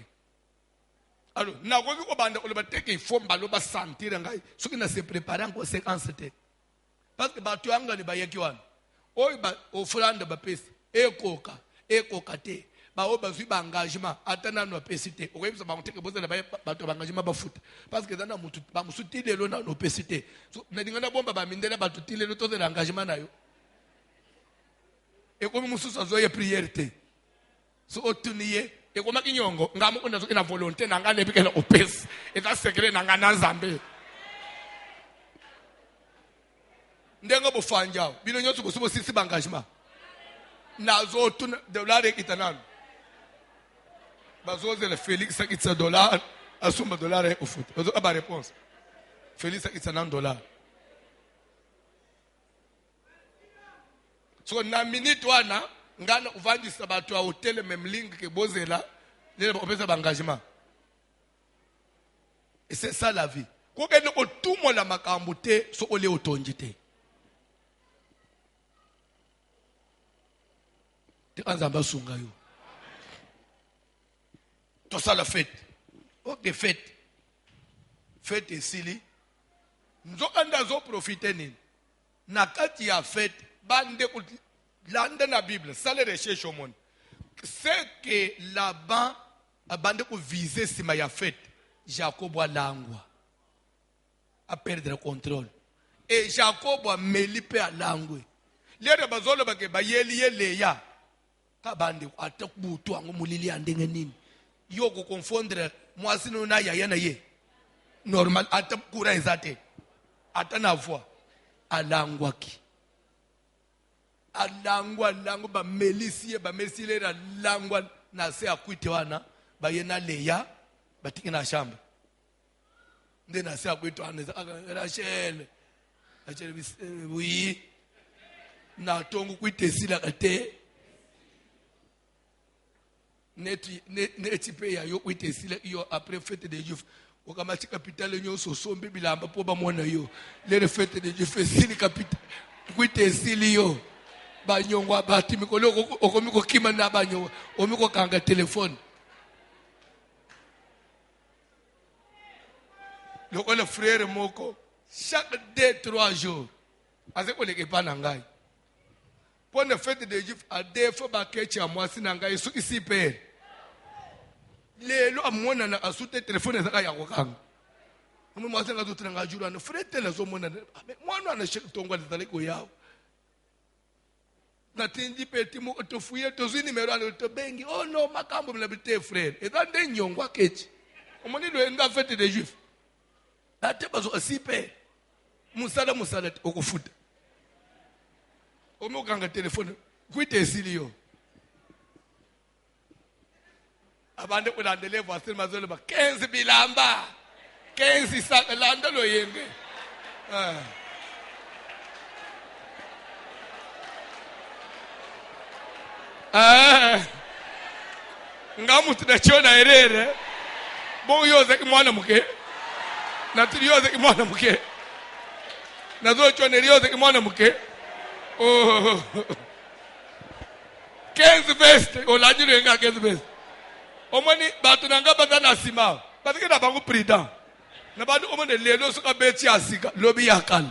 Alors, na ko ko banda ko ba teke fomba lo ba sentir ngai. Soki na se préparer en conséquence te. Parce que ba tu anga ni ba yeki wana. Oy ba offrande ba pesi ekoka te. Ba o ba zui ba engagement atana no pesite. O yebisa ba teke boza ba to ba engagement ba foot. Parce que dana mutu ba musuti lelo na no pesite. So na dinga na bomba ba mindela ba tuti lelo to de engagement na yo. E ko mususu azoye prière te. So otuniye et comme kinyongo ngamo kuna ina volonté nanga nebikela opesi eta secret nanga nazambe ndengo bufanja bino nyotsu kusubo sisi bangajima nazo tuna dollar ekitanano bazoze le Félix akitsa dollar asuma dollar e ofut bazo aba réponse Félix akitsa nan dollar so na minute wana ngana uvandisa bato a hotel même ligne que bozela les opesa engagement. Et c'est ça la vie. Ko ke no otumo la makambo te so ole otonji te. Te anzamba sunga yo. To ça la fête. Ok fête. Fête esili. Nzokanda zo profiter nini. Na kati ya fête bande ko landa na Bible, ça les recherche au monde. C'est que là-bas bande ko viser sima ya fête. Jacob a langwa a perdre le contrôle et Jacob a melipe à langwe lero bazolo bake bayeli yeleya kabande atakubutu ango mulili andenge nini yo ko confondre mwasi no na yaya na ye normal atakura ezate atana voix alangwa ki alangwa ba melisi ba mesile langwa na se akwite wana bayena leya batiki na shamba ndena siya kwetu aneza Rachel oui na tongu kwitesila kate neti pe ya yo kwitesila yo après fête des Juifs okama ci capitale nyo so sombe bilamba po ba mona yo le fête des Juifs sili capitale kwitesili yo banyongwa bati mikolo okomiko kima na banyo omiko kanga téléphone. Le frère Moko, chaque 2-3 jours, avec le Kepanangai. Pour la fête des Juifs, à deux fois, à moi, si Nangai, ici, père. Les lois, moi, on a soutenu le téléphone, et ça, il y a aucun. Moi, je suis un jour, on a fait les hommes, moi, on a acheté ton goût de Goya. Natindi petit mot, te fouiller, te zini, mais on te bengi. Oh non, ma cambre, l'habité, frère. Et dans des nyons, quoi, qu'est-ce? On m'a dit, le fête des Juifs. Ate bazo asipe musala okufuta omokanga telefone kwite esili yo abande kulandele voisin mazolo ba 15 bilamba 15 saka landa lo yenge ngamu tunachona erere bon yoze mwana muke na tulioze kimwana mke na zocho nerioze kimwana mke oh 15 veste olajiro nga 15 veste omoni batu nanga bazana sima bazike na bangu prida na bantu omone lelo suka beti asika lobi yakala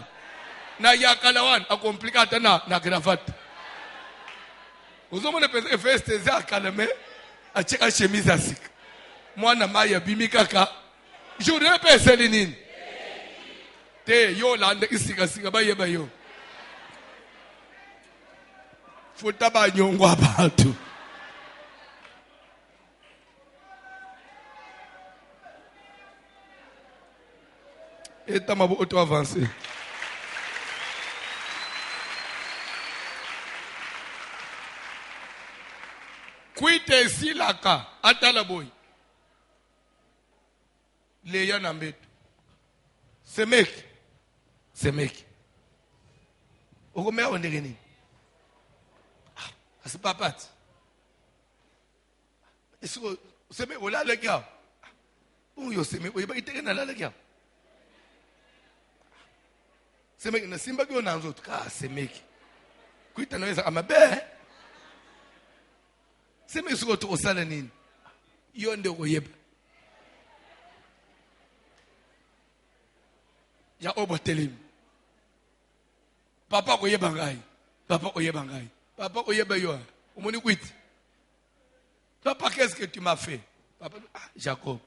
na yakala wan a complicate na cravate uzomone pese veste za kalame a cheka chemise asika mwana maya bimikaka je ne peux pas nini te yo lande isika sika bayeba yo futa banyongo abantu et tamabo auto avancer kuite silaka atala boy leya na mbetu semeki okomea ondeke nini asipapati esiko semeki olaleki awo uyo semeki oyeba iteke nalaleki awo semeki nasimba kyo nanzo ka semeki kuita naweza amabe semeki siko tukosala nini yo nde okoyeba ya obotelemi papa koyeba ngai papa oyeba yo omoni kwiti papa qu'est-ce que tu m'as fait papa Jacob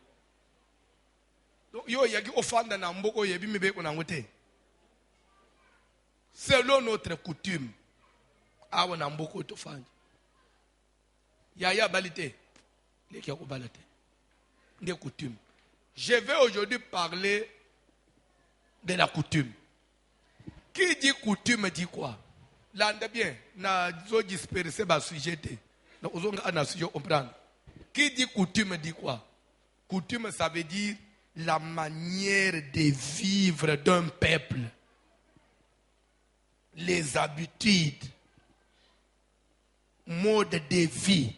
donc yo yaki ofanda na mboko yebi mebe ko nangote selon notre coutume awa na mboko to fanya ya balite leki ya ko balate des coutumes. Je vais aujourd'hui parler de la coutume. Qui dit coutume dit quoi? L'ande bien, na zo disperser ba sujet. Na ozonga na sujet comprendre. Qui dit coutume dit quoi? Coutume ça veut dire la manière de vivre d'un peuple. Les habitudes. mode de vie,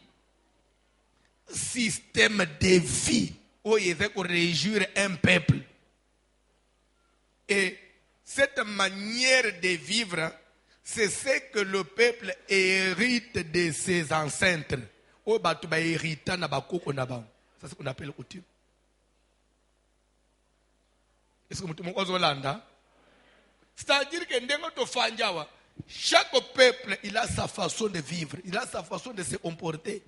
système de vie, où il veut réjouir un peuple. Et cette manière de vivre, c'est ce que le peuple hérite de ses ancêtres. Ça, c'est ce qu'on appelle coutume. Est-ce que vous avez c'est-à-dire que chaque peuple, il a sa façon de vivre, il a sa façon de se comporter.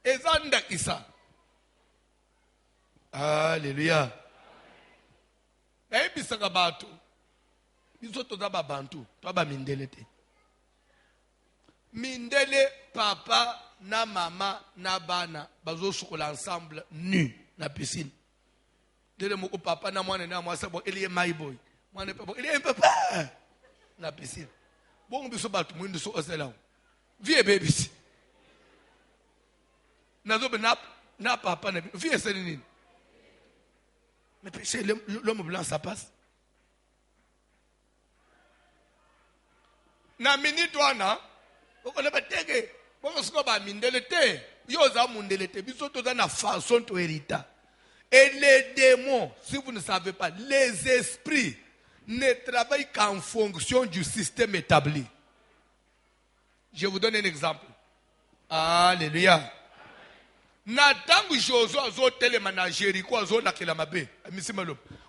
Et ça, alléluia. Et puis ça va tout. Ils ont tout d'abord bantu, toi ba mindele te. Mindele papa na maman na bana bazo sukola ensemble nu na piscine. Dele moko papa na mwana na mwasa bo ele my boy. Mwana papa ele papa na piscine. Bon biso batu mwindi so osela. Vie babies. Nazo be na papa na vie c'est nini. Mais chez l'homme blanc ça passe. Na minute wana okole bateke bon sko ba mindele te yo za mundele te biso to na façon to hérita. Et les démons, si vous ne savez pas, les esprits ne travaillent qu'en fonction du système établi. Je vous donne un exemple. Alléluia. Natangu Josué azo telemana Jéricho azo nakela mabe.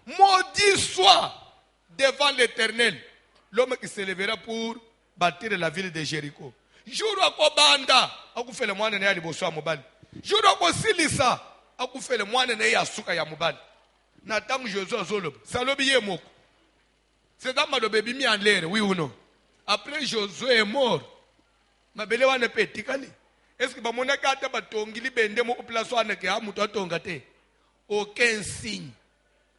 Maudit soit devant l'Éternel l'homme qui se lèvera pour bâtir la ville de Jéricho. Jour ako banda akufele mwana na liboso mobali. Jour ako silisa akufele mwana na ya suka ya mobali. Natangu Josué azoloba. Salobi ye moko. C'est dans malobe bimi en l'air, oui ou non? Après Josué est mort. Mabele wana pe tikali. Est-ce que bamona kata batongili bende mo place wana ke amuto atonga te? Aucun signe.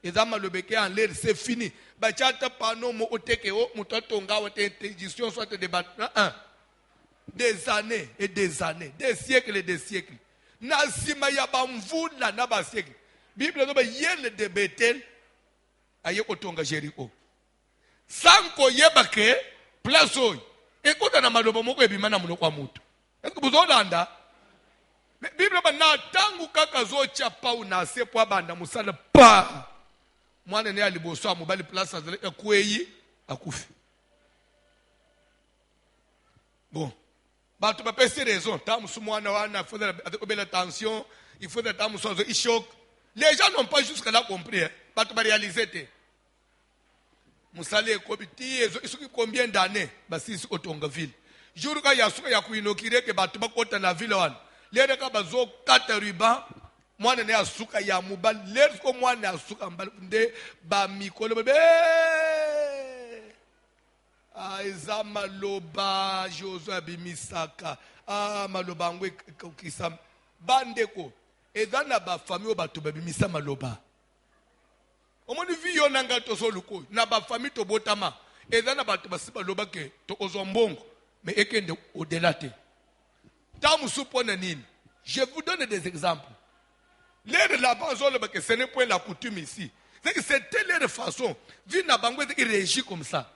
Et dans malobe ke en l'air, c'est fini. Bachata pano mo oteke o muto atonga wa te interdiction soit de débattre. Des années et des années, des siècles et des siècles. Nasima ya bamvula na ba siècle. Bible doba yele de Bethel aye kotonga Jéricho. Sanko yebake place oyo. Écoute na maloba moko ebimana munoko wa mutu. Est-ce que vous olanda? Bible ba na tangu kaka zo chapa una sepo abanda musala pa. Mwana ne aliboso amubali place azale ekweyi akufi. Bon. Bah, tu peux pas raison. Il faut faire attention. Il faut attention. Il choque. Les gens n'ont pas jusqu'à là compris. Bah, tu peux réaliser. Moussale Kobiti, combien d'années? Bah, si c'est au Tongaville. Jour où il y a ce qu'il y a inokiré que bah, tu peux côté la ville. Les gens qui ont 4 rubans. Moi, je suis à ya mobile. Les gens qui ont suka mbalde bah mikolo bébé. Eza maloba Josué bimisaka maloba ngwe kisam bandeko eza na ba famille bato babimisa maloba omoni vi yo nanga to soluko na ba famille to botama eza na bato basiba loba ke to ozombongo mais ekende au-delà te tamu supona nini. Je vous donne des exemples. L'air là-bas zoloba que ce n'est point la coutume ici. C'est que c'était leur façon vie na bangwe qui réagit comme ça.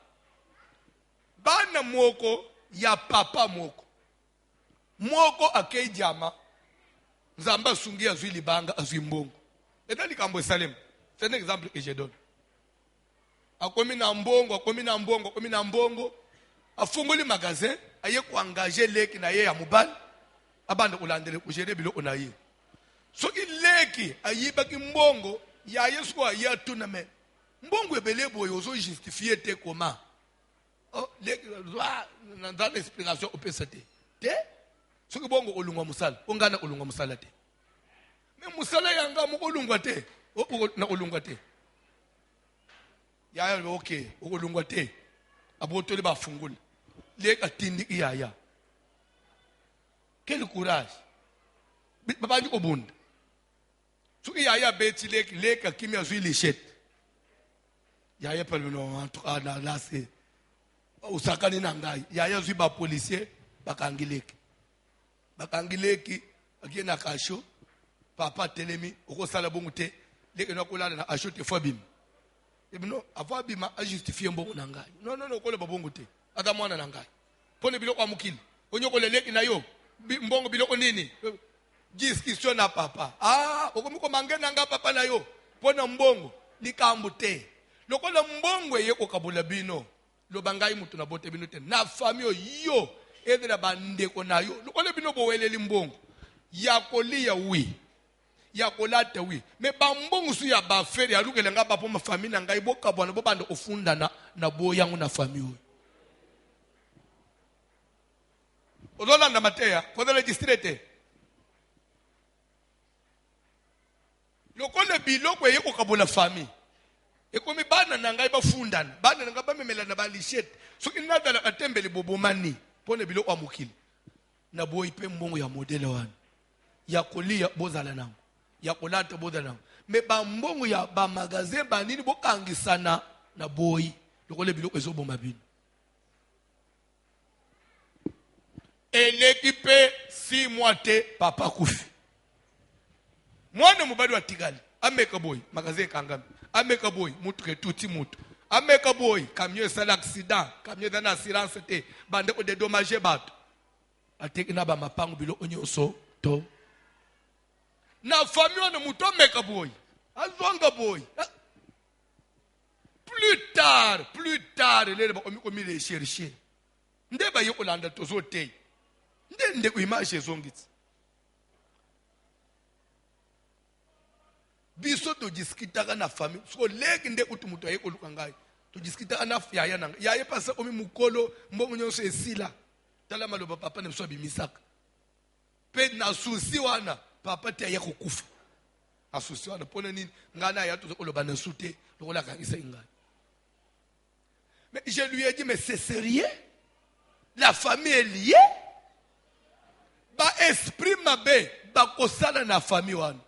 Bana moko ya papa moko. Moko akei diama. Nzamba sungi azui libanga azui mbongo. Et dans le Salem, c'est un exemple que je donne. Akomi na mbongo, akomi na mbongo, akomi na mbongo. Afungoli magasin, aye ko engager leki na ye ya mobali. Abanda kulandele kujere bilo onaye. Soki leki ayiba ki mbongo, ya yesu aye tuname. Mbongo ebelebo yozo justifier te comment? Oh, dans l'explication au PCT. Ce que bon olungwa musala, ongana olungwa musala te. Mais musala yanga mo olungwa te. Na olungwa te. Ya OK, olungwa te. Abotole ba fungula. Le atindi yaya. Quel courage. Baba ni obunda. Ce que yaya beti le ka kimia zui lichette. Yaya parle non en tout cas là c'est usakani na ngai yaya zwi ba policier bakangileki akina kasho papa telemi okosala bongo te leki na kolala na asho te fabim ebino avabima a justifier mbongo na ngai non okole babongo te ata mwana na ngai pone biloko amukili onyoko leleki na yo mbongo biloko nini discussion na papa okomiko mangena nga papa na yo pona mbongo likambu te lokola mbongo yeko kabula bino loba ngai mutu na bote bino te na famio yo edela bandeko na yo lokola bino boweleli mbongo yakolia wi yakolata wi me bambongo su ya bafere alukele nga bapo mafami na ngai bokabwana bobanda ofunda na bo yangu na famio ozolanda mateya kozala distrete lokola biloko yeko kabula fami ekomi bana na ngai bafundana bana na ngai bamemelana balishete soki nadala katembele bobomani pone biloko amukili na boyi pe mbongo ya modele wana ya kolia bozala nango ya kolata bozala nango me bambongo ya bamagazin banini bokangisana na boyi lokola biloko ezoboma bino eleki pe 6 mois te papa kufi mwana mobali wa tigali ameka boy magazin kangami ameka boy mutu ke tuti mutu ameka boy camion sala accident camion dans assurance te bande ko dédommager bato ateki na ba mapango bilo onyoso to na famille on mutu ameka boy azonga boy plus tard lele ba komi le chercher nde ba yokolanda tozo te nde ko image ezongitsi biso to diskitaka na famille so leki nde utu mutu ayeko luka ngai to diskitaka na yaya nanga yaya pasa omi mukolo mbongo nyonso esila tala maloba papa ne biso bimisaka pe na susi wana papa te ayeko kufa asusi wana pona nini ngana ya to koloba na sute lokola kangisa ngai mais je lui ai dit mais c'est sérieux la famille est liée ba esprit mabe ba kosala na famille wana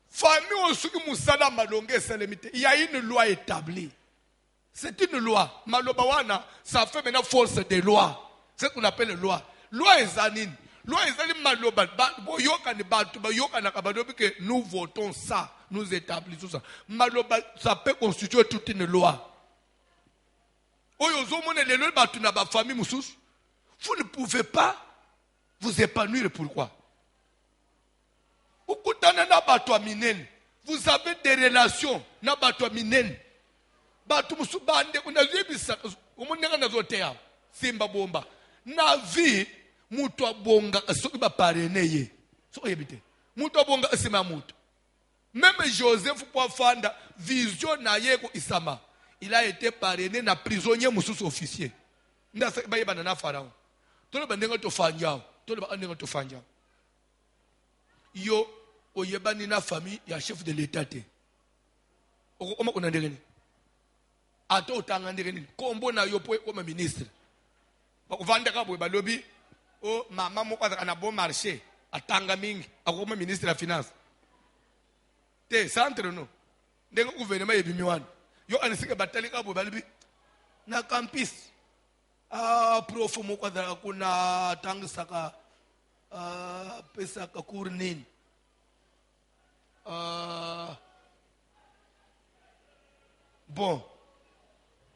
famille osuki musala malonge esalemite il y a une loi établie c'est une loi maloba wana ça fait maintenant force de loi c'est ce qu'on appelle loi ezanini loi ezali maloba boyoka ni batu bayoka na kabadobi que nous votons ça nous établissons ça maloba ça peut constituer toute une loi oyo zomone lelo batu na ba famille mususu vous ne pouvez pas vous épanouir pourquoi vous avez des relations na bato minene bato musubande unazibisa umunenga nazotea simba bomba na vi mutu abonga soki ba pareneye so yebite mutu abonga asima mutu même Joseph Poifanda vision na yeko isama il a été parrainé na prisonnier mususu officier ndasa bayeba na Pharaon tolo bandenga to fanjao tolo bandenga to fanjao yo oyebani na famille ya chef de l'état te okoma kuna ndengeni ato utanga ndengeni kombo na yo po comme ministre bakuvanda ka boy balobi o mama mo kwa na bon marché atanga mingi akoma ministre la finance te centre no ndenga gouvernement yebimi wana yo anisike batali ka boy balobi na campus prof mo kwa kuna tangisaka pesa ka kurnini bon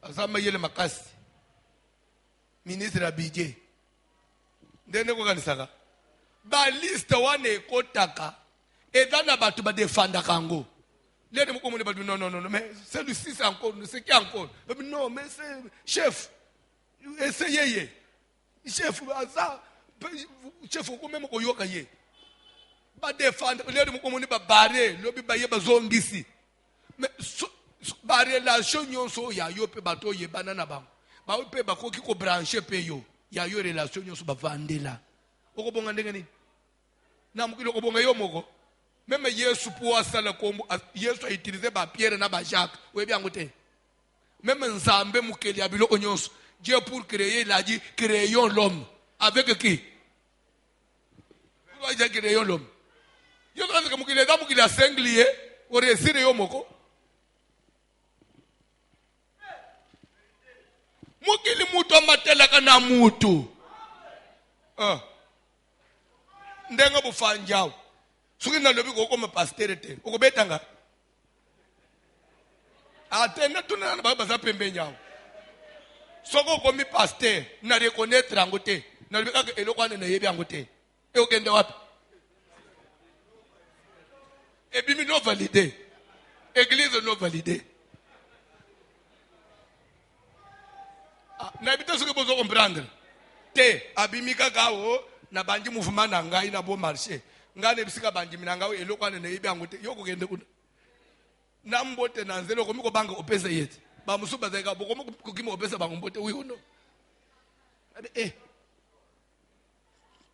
azama yele makasi ministre abidje ndene ko kanisaka ba liste wane kotaka edana batu ba defanda kango lene moko mone batu non mais celui-ci c'est encore c'est qui encore non mais c'est chef essayez chef aza chef ko même ko yoka ye ba defanda lene moko mone ba bare lobi ba ye bazongisi mais ba relation nyonso ya yo pe bato ye banana bango ba pe ba ko ki ko brancher pe yo ya yo relation nyonso ba vandela oko bonga ndenge nini na mukilo ko bonga yo moko même Yesu pour asala kombo Yesu a utilisé ba Pierre na ba Jacques we bien ngote même Nzambe mukeli abilo onyonso Dieu pour créer il a dit créons l'homme avec qui pour dire créons l'homme yo quand que mukeli da mukeli a singlier o resire yo moko mukili mutu amatela kana mutu ndenga bufanjao suki na lobi ko ma pasteur te okobetanga atenda tunana ba za pembe nyao Soko komi pasteur na reconnaître angote. Na libeka ke elokwane na yebi angote. E okende wapi? Et bimi non validé. Église non validée. Na bita ce que vous comprendre. Te abimi kakao na bandi mouvement na ngai na bon marché. Ngane bisika bandi minangao elokwane na yebi angote. Yoko kende kuna. Na mbote na nzelo komiko banga opesa yeti. Ba musuba zeka bokomo kukimo opesa bango mbote uyono.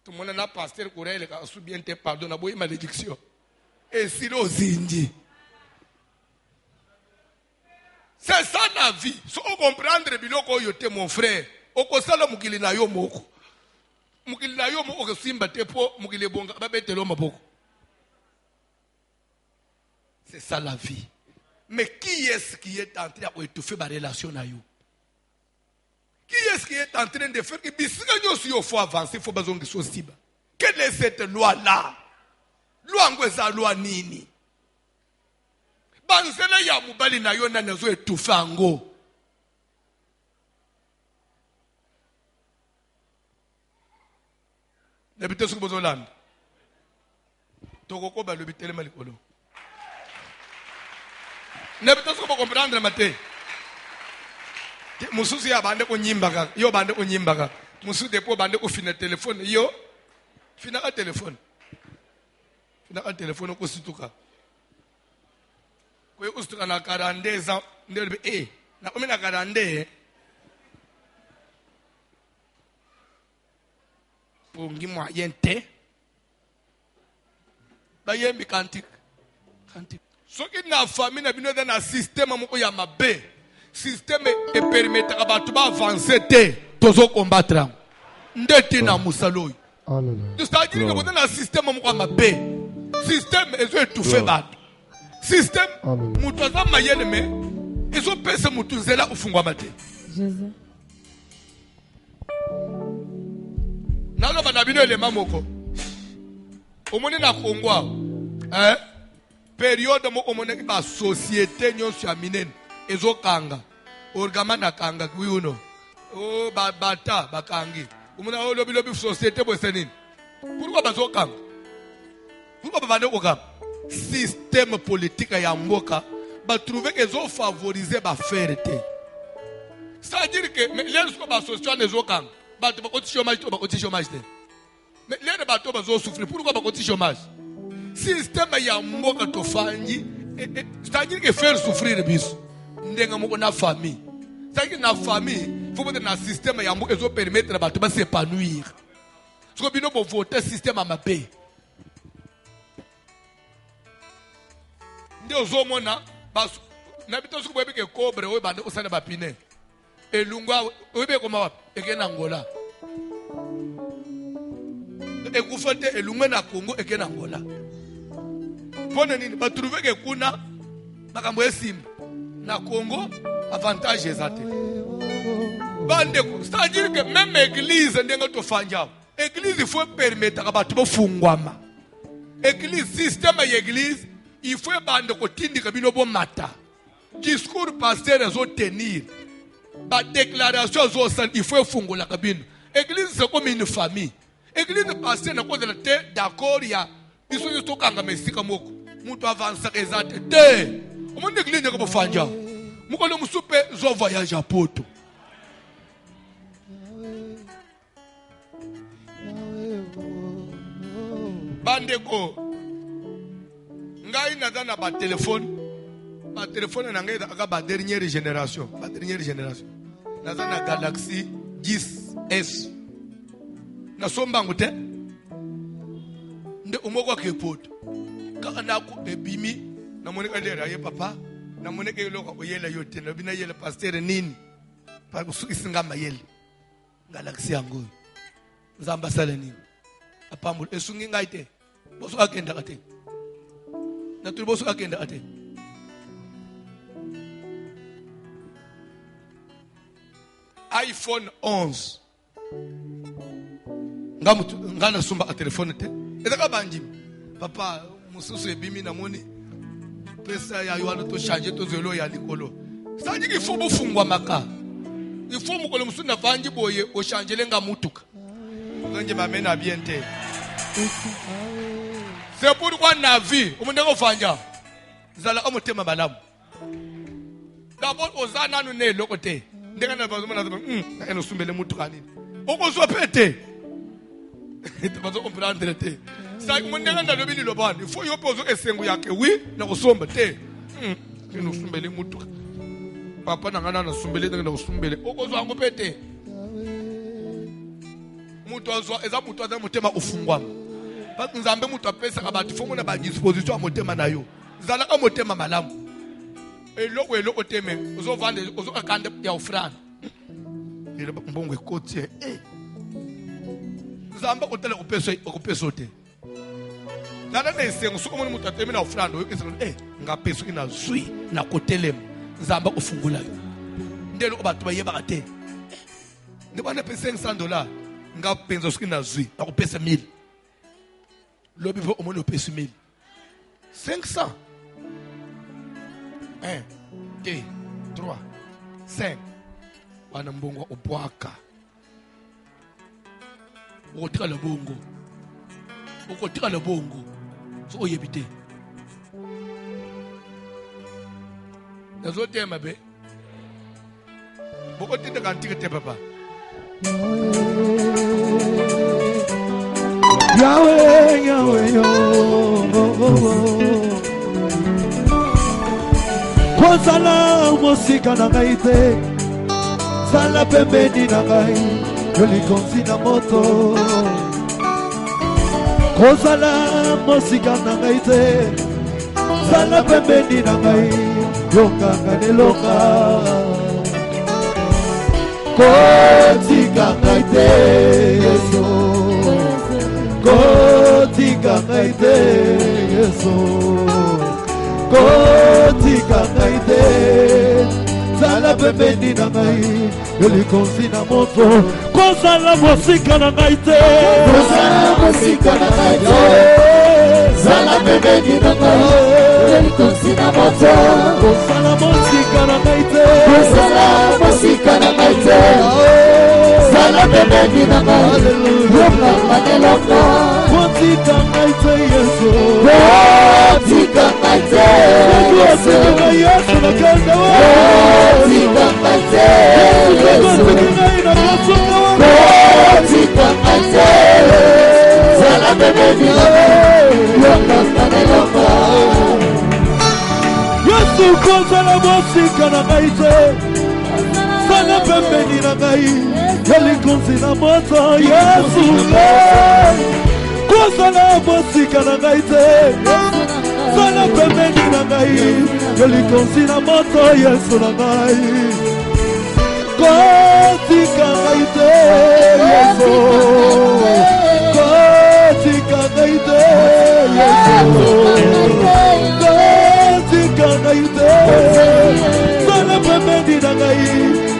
Tout le monde n'a pas pasteur Kourel qui a su bien te pardon, na boy malédiction. Et si l'on zindi. C'est ça la vie. Si on comprendre biloko yote mon frère, oko sala mukili na yo moko. Mukili na yo moko simba tepo mukili bonga babete lo maboko. C'est ça la vie. Mais qui est-ce qui est en train d'étouffer ma relation à vous? Qui est-ce qui est en train de faire que il faut avancer, il faut besoin de choses. Quelle est cette loi-là? Loi ngweza loi nini? Banzela ya mubali na yo na nazo étouffer ango. N'habitez ce que vous avez. Toko ba lobité le malikolo. N'habitez ce que vous comprendre matin. Mususu ya bande ko nyimbaka yo bande ko nyimbaka musu depo bande ko fina téléphone yo fina ka téléphone ko situka ko ustuka na 42 ans ndebe na komi na 42 pongi moyen te ba yembi kantik soki na famille na bino na système moko ya mabe. Système et permettre à battre avancer tozo combattre ndeti na musaloyi. C'est-à-dire que vous avez un système à ma paix. Système est tout fait battre. Système mutoza mayele me ils ont pèse mutuzela ufungwa mate. Jésus. Nalo banabino ele mamoko. Omoni na Kongwa. Période mo omoni ba société nyonso ya minene. Ezokanga orgamana kanga kuyuno o bata bakangi umuna o lobi société bosenini pourquoi bazokanga pourquoi bavande okanga système politique ya mboka ba trouver que zo favoriser ba faire te c'est-à-dire que les so ba social ezokanga ba to ba koti chômage to ba koti chômage te mais les ba to ba zo souffrir pourquoi ba koti chômage système ya mboka to fangi c'est-à-dire que faire souffrir biso ndenga moko na famille. C'est que na famille, faut mettre un système ya moko ezo permettre ba to ba s'épanouir. Ce que bino bo voter système à ma paix. Ndio zo mona ba na bito su bobe ke cobre o bande o sana ba pine. Elungwa o be koma wapi? Ekena Angola. Ekufote elungwe na Congo ekena Angola. Pone nini ba trouver que kuna makambo esimba. Na Congo, avantage ezate. C'est-à-dire que même l'église, l'église, il faut permettre à battre fungwama. L'église, système de l'église, il faut bande kotindi kabino bon mata. Discours pasteur zo tenir. Ba déclaration zo il faut fungola kabino. L'église c'est comme une famille. L'église pasteur na cause de la d'accord ya. Biso yo tokanga mesika moko. Mutu avance ezate te. Omo l'église ko fanja. Mukolo musupe zo voyage à poto. Bandeko ngai nazana ba téléphone na ngai aka ba dernière génération nazana Galaxy 10S na somba ngote nde umoko ke poto kaka na ko ebimi na monika lera ye papa na monika yeloko oyela yote na bina yele pasteur nini pa kusinga mayele Galaxy yango nzamba sala nini apambul esungi ngaite boso akenda kate na tuli boso akenda kate iPhone 11 ngana sumba a telefone te ezaka banjimi papa mususu ebimi na moni pesa ya yohana to changer to zelo ya likolo ça dit qu'il faut bofungwa maka Ifo mukole musuna vanji boye oshanjele nga mutuka. Nganje mamena biente. C'est pourquoi na vie, umuntu ngofanja. Zala omutema balamu. D'abord ozana nu ne lokote. Ndenga na bazoma na eno sumbele mutuka nini. Okozwa pete. Bazo comprendre te. Sa umuntu nganda lobini lobani. Ifo yopozo esengu yake wi na kusomba te. Eno sumbele mutuka. Papa nangana na sumbele ndenge usumbele okozwa ngopete mutu azwa eza mutu aza motema ufungwa ba nzambe mutu apesa ka batu fomo na ba disposition motema na yo zala ka motema malamu eloko teme uzovande uzokakande ya ofrana ile mbongo ekotie nzambe otela okupeso te nana na esengo suko mutu ateme na ofrana yo esengo ngapeso ina zwi na kotelema Zamba ufungula yo. Ndelo obatu bayeba te. Ndibana pesa $500 nga penzo skina zwi akupesa 1000. Lobi vo omoni opesa 1000. 500. 1 2 3 5. Wana mbongo obwaka. Okotika le bongo. Okotika le bongo. So oyebite. Nazo tema be. Boko tinda kantika te papa. Yahweh, Yahweh, yo. Kozala musika na ngai te. Sala pembeni na ngai. Yolikonzi na moto. Kozala musika na ngai te. Sala pembeni na ngai. Yonga kanelonga Kotika ngaite Yeso Kotika ngaite Yeso Kotika ngaite Sala pembeni na ngai Yolikonzi na moto Kozala musika na ngaite Kozala musika na ngaite Sala pembeni na ngai Yolikonzi na moto Kozala musika na ngaite Kozala musika na ngaite Sala pembeni na ngai Yoka manelonga Kotika ngaite Yesu Kotika ngaite Yesu Yesu na kenda wa Kotika ngaite Yesu Kotika ngaite Sala pembeni na ngai Yoka manelonga Yesu kozala musika na ngai te Sala pembeni na ngai Yolikonzi na moto Yesu kozala musika na ngai te Sala pembeni na ngai Yolikonzi na moto Yesu na ngai Kotika ngai te Yesu Kotika ngai te Yesu Sala pembeni na ngai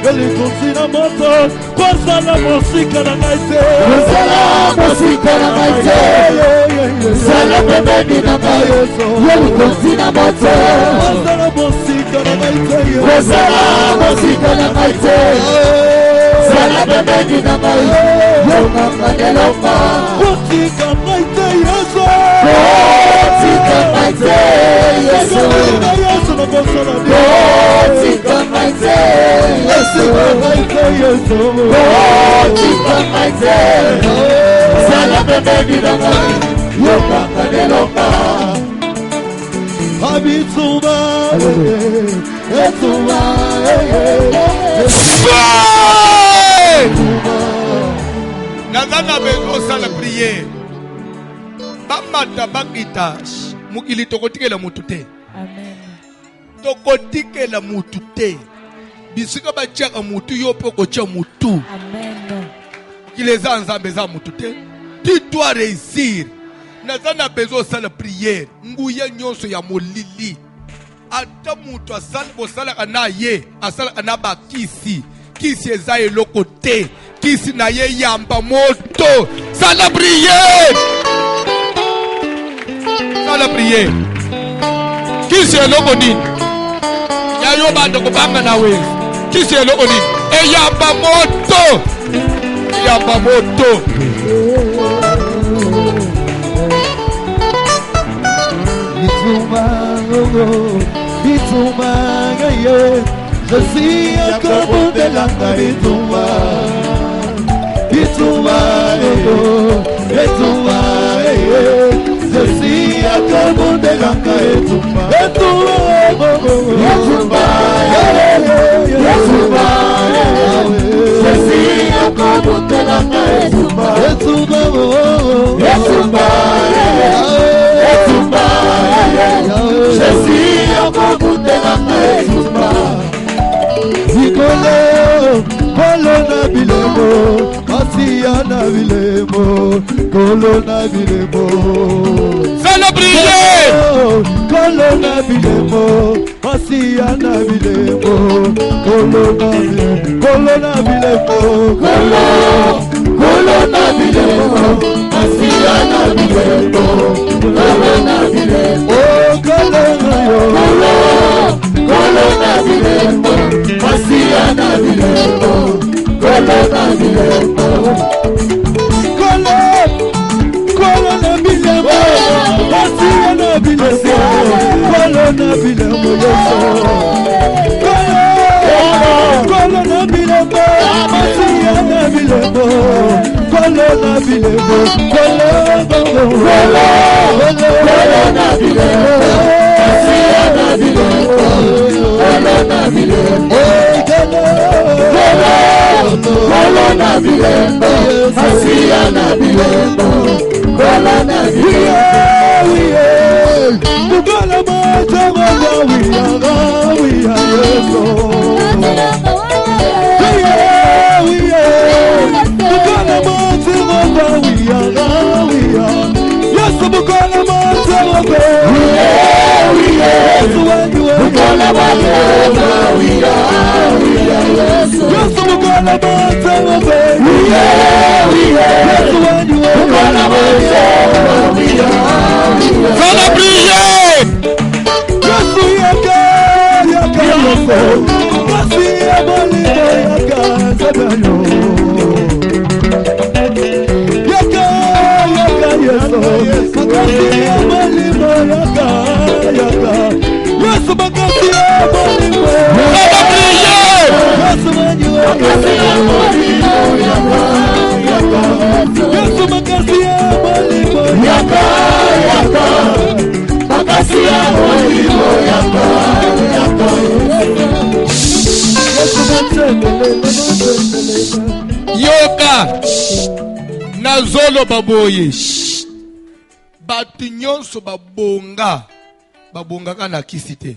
Yolikonzi na moto Kozala musika na ngai te Kozala musika na ngai te Sala pembeni na ngai Yolikonzi na moto Kozala musika na ngai te Kozala musika na ngai te Sala pembeni na ngai Yoka manelonga Kotika ngai te Yesu Kotika ngai te Yesu Kotika ngai te Yesu Kotika ngai te Sala pembeni na ngai Yoka manelonga Abituma Etuma Nazana bezo sala prière. Bamata bakita mukili tokotikela mutu te. Amen. Tokotikela mutu te. Bisika bachaka mutu yo pe kocha mutu. Amen. Kileza nzambe za mutu te. Tu dois réussir. Nazana bezo sala prière. Nguya nyonso ya molili. Ata mutu asala bosala kana ye, asala kana bakisi. Kisi eza eloko te. Kisi na ye yamba moto. Sala prière. Sala prière. Kisi eloko nini? Ya yo bando kubanga na wewe. Kisielo oni. Eyamba moto. Eyamba moto. Bituma, je suis encore bon de la Bituma, Bituma, Bituma, je suis encore bon de la Bituma, je suis encore bon de la je suis encore pour te l'amener. Nicolo, Colonna Bilemo, Masiana Bilemo, Colonna Bilemo. Célébrez! Colonna Bilemo, Masiana Bilemo, Colonna Bilemo, Colonna Bilemo, Colonna Bilemo, Masiana Bilemo, Colonna Bilemo. Colonna Bilemo, Masiana Bilemo, Colonna Bilemo, Colonna Bilemo, Masiana Bilemo, Colonna Bilemo, Colonna Bilemo, Masiana Bilemo, Colonna Bilemo, Colonna Bilemo. Yoka Nazolo baboye batu nyonso babonga kana kisite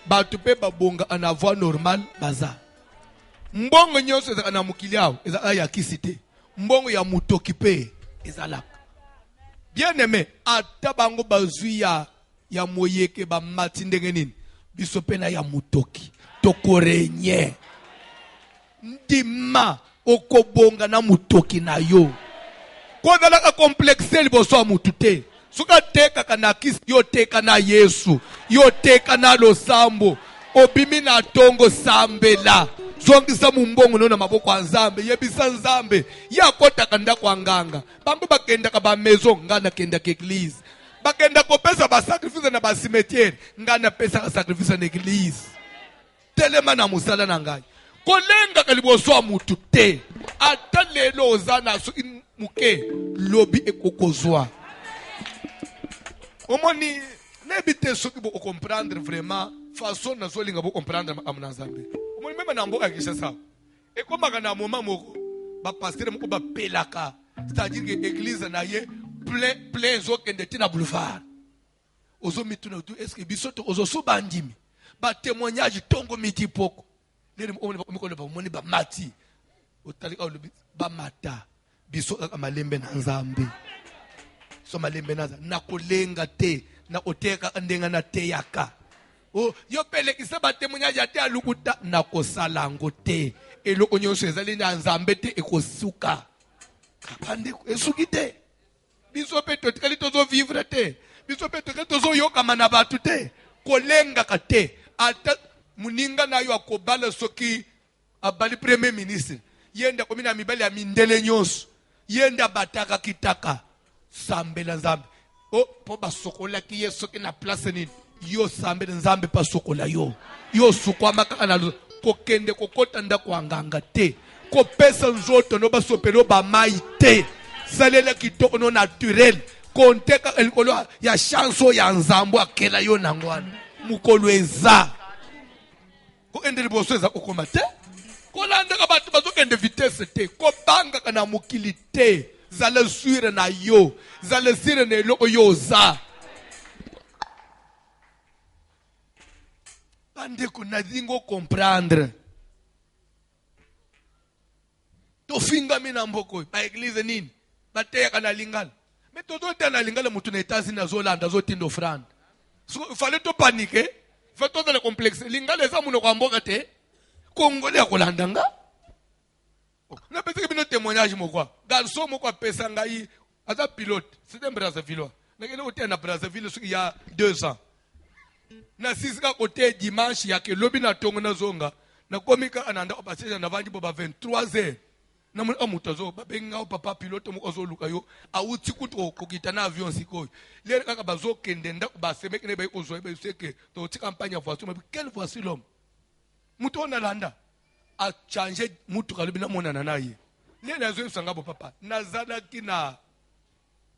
batu pe babonga ana voix normal baza mbongo nyonso eza na mukili awo eza ya kisite mbongo ya mutoki pe ezalaka bien aimé ata bango bazwi ya moyeke ba mati ndenge nini biso pe na ya mutoki tokorenye ndima okobonga na mutoki na yo kodalaka complexe liboso ya mutu te suka teka kana kisi yo teka na Yesu yo teka na losambo obimi na tongo sambela zongisa mumbongo nona maboko ya Nzambe yebisa Nzambe yakota kanda kwa nganga bango bakenda ka ba maison ngana kenda ke église bakenda kopesa ba sacrifice na ba cimetière ngana pesa ka sacrifice na église telema na musala na ngai kolenga kaliboso ya mutu te ata lelo ozana so muke lobi ekokozwa omoni nebite soki bo comprendre vraiment façon na zolinga bo comprendre amna Nzambe omoni même na mboka kisha sa ekomaka na moment moko ba pasteur moko ba pelaka c'est-à-dire que église na ye plein zo kende tina boulevard ozo mituna tu est-ce que bisoto ozo subandimi ba témoignage tongo miti poko nele omoni ba mati otali ba mata biso malembe na Nzambe so malembe na kolenga te na oteka ndenga na te yaka oh yo pelekisa ba témoignage ate alukuta na kosala ngo te eloko nyonso ezali na Nzambe te ekosuka kapande esuki te biso pe totikali tozo vivre te biso pe totikali tozo yokama na batu te kolenga ka te ata muninga na yo akobala soki abali premier ministre yenda komina mibali ya mindele nyonso yenda bataka kitaka sambela nzambe po basokola ki yeso ki na place nini yo sambela nzambe pa sokola yo sukwama kaka na kokende kokota ndako anganga te kopesa nzoto no basopelo ba mai te salela kitoko no naturel konteka elikolo ya chanso ya nzambo akela yo nangwana mukolo eza ko endeli boso eza kokoma te kolanda ka batho bazokende vitesse te kobanga kana mokili te zale suire na yo zale sire na eloko yo za bandeko nazingo comprendre tofingami na mboko ba eglise nini bateyaka na lingala mais tozoteya na lingala mutu na États-Unis azolanda azotinda offrande fallait to paniquer fa to le complexe lingala eza munoko mboka te kongole ya kolanda nga na pese bino témoignage moko garçon moko apesa ngai aza pilote c'était Brazzaville na kene oteya na Brazzaville il y a 2 ans na sisika côté dimanche ya ke lobi na tongo na zonga na komika ananda opasseja na vangi boba 23h na mutazo babenga papa pilote moko zo luka yo awuti kuto kokita na avion sikoyo lere kaka bazo kende nda ba semeke ne ba ozo ba seke to ti campagne voiture mais quelle voici l'homme muto on alanda a changer mutu kalobi na mona na ye lere nazo sanga bo papa nazala kina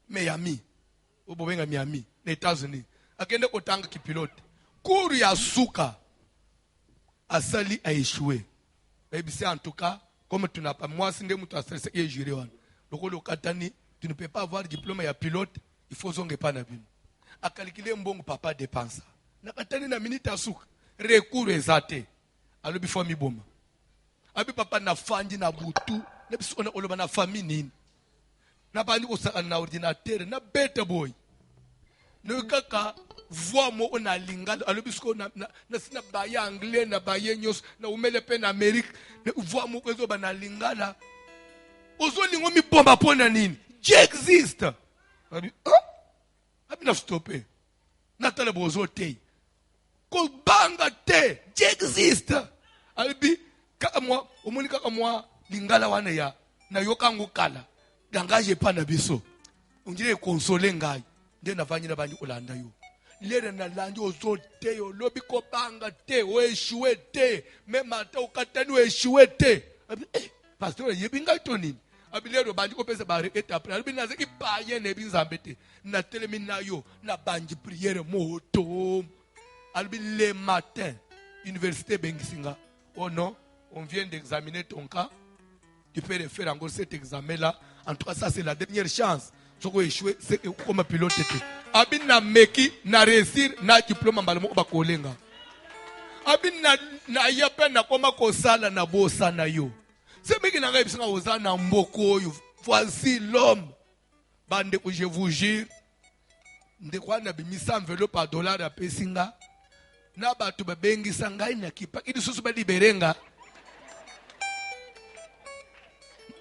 Miami obobenga Miami na États-Unis akende kotanga ki pilote cours ya suka asali a échoué baby c'est en tout cas comme tu n'as pas moi c'est ndemu tu as stressé et juré wan lokolo katani tu ne peux pas avoir diplôme ya pilote il faut zonge pa na bino a calculer mbongo papa dépense na katani na minute asuka recours ezate alobi fo mi boma abi papa na fandi na butu na biso na oloba na famille nini na bandi ko sa na ordinateur na beta boy no kaka voix mo on a lingala alobi sko na sina baya anglais na baya nyos na umele pe na Amerique na voix mo ko zo bana lingala ozo lingo mi bomba pona nini Dieu existe abi na stopper na tala bozo te ko banga te Dieu existe abi kaka moi omoni kaka moi lingala wana ya na yokango kala gangaje pa na biso unjire consoler ngai nde nafanyira banyi olanda yo lere na landi ozote yo lobi ko banga te o échoué te même ata okatani o échoué te pasteur yebinga to nini abilero banji ko pesa bare étape albi na zeki paye ne binzambe te na telemi na yo na banji prière moto albi le matin université bengisinga oh non on vient d'examiner ton cas tu peux refaire encore cet examen là en tout cas ça c'est la dernière chance soko échoué c'est comme pilote te abin na meki na réussir na diplôme mbala moko bakolenga abin na yape na koma kosala na bosa na yo c'est meki na ngai bisinga oza na mboko yo voici l'homme bande que je vous jure nde kwa na bimisa enveloppe à dollar ya pesinga na batu babengisa ngai na kipa idi susu ba liberenga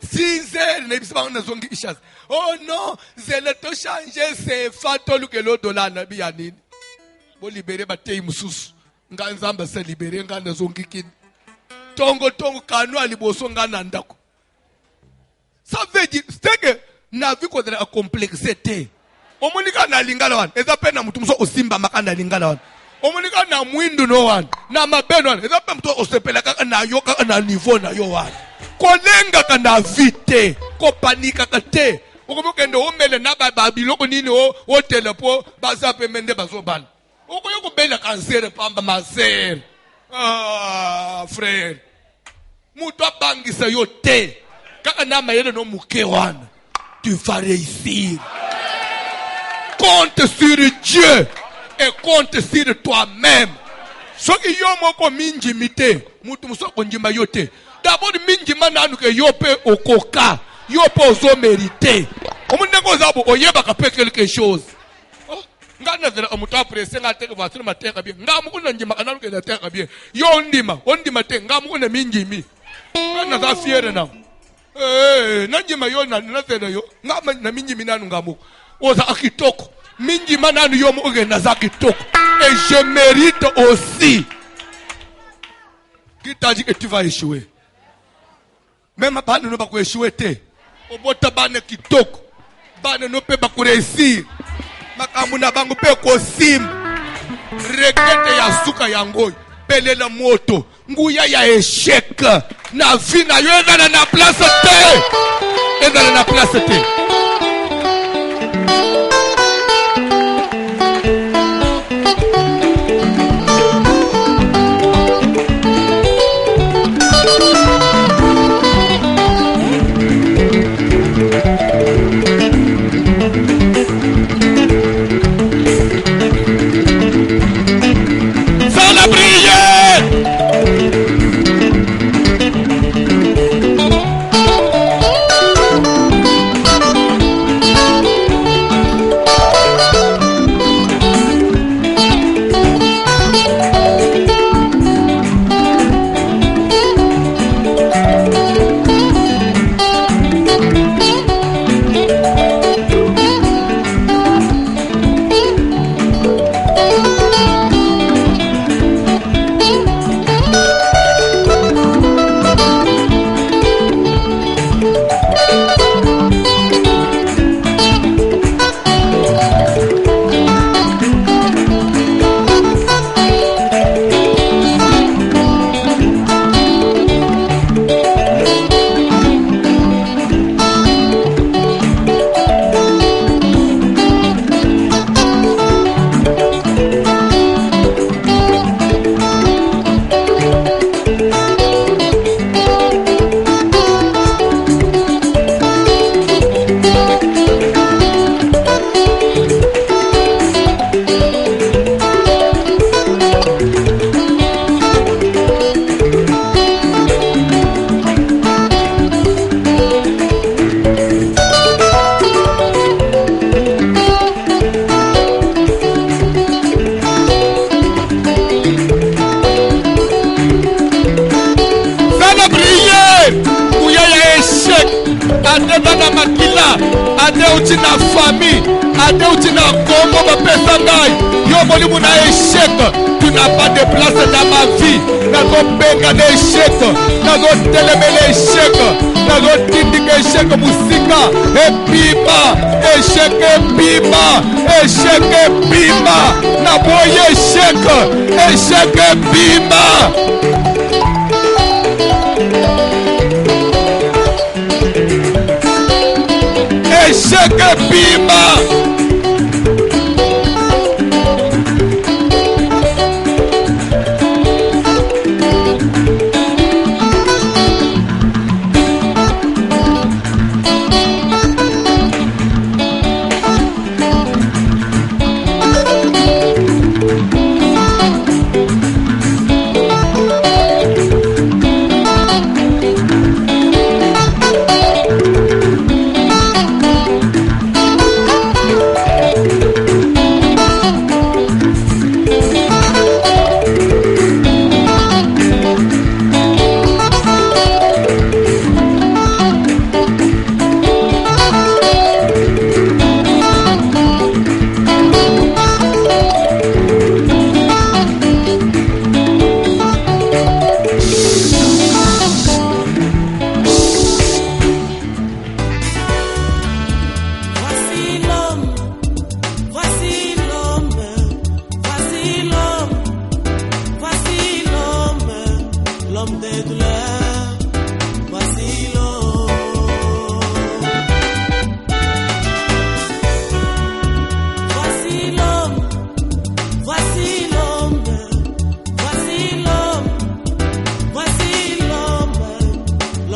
sincère ne bisaba na zongi ishas oh non zele to changer c'est fatolu que le dollar na bi ya nini bo libérer ba tei mususu nga nzamba se libérer nga na zongi kin tongo kanu aliboso nga na ndako ça veut dire c'est que na vie ko de complexité omonika na lingala wan eza pe na mutu muso osimba makanda lingala wan omonika na mwindu no wan na mabeno wan eza pe mutu osepela kaka na yo kaka na niveau na yo wan kolenga kana vite ko panika kate okomokende omele na ba biloko nini o telepo baza pe mende bazobala okoyo ko bela cancer pamba maser frère mutu abangisa yo te kaka na mayele no muke wana tu vas réussir. Compte sur Dieu et compte sur toi-même. Ce qui y a moko minji mite, mutu muso konjima yote. D'abord minji mananu ke yope okoka, yope ozo mérité. Omunde ko zabo oyeba ka pe quelque chose. Ngana zela amuta presse nga teke vasuna mateka bien. Ngamu kuna njima kananu ke na teka bien. Yo ondima te ngamu kuna minji mi. Ngana za fiere na. Nanjima yo na zela yo. Ngama na minji minanu ngamu. Oza akitoko. Minji mananu yo mo na za kitoko. Et je mérite aussi. Qui t'a dit que tu vas échouer? Même bana no bakueshiwe te. Obota bana kitoko. Bana no pe bakuresir. Makambo na bango pe kosim. Regrete ya suka ya ngoi. Pelela moto. Nguya ya échec. Na vie na yo ezala na place te. Ezala na place te. Adeuti na famille, adeuti na Congo, bapesa ngai. Yo molimu na échec. Tu n'as pas de place dans ma vie. Nazo benga na échec. Nazo teleme na échec. Nazo tindika échec musika. Epima, échec epima, échec epima. Na boye échec, échec epima. Échec epima.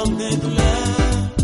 l'homme des douleurs.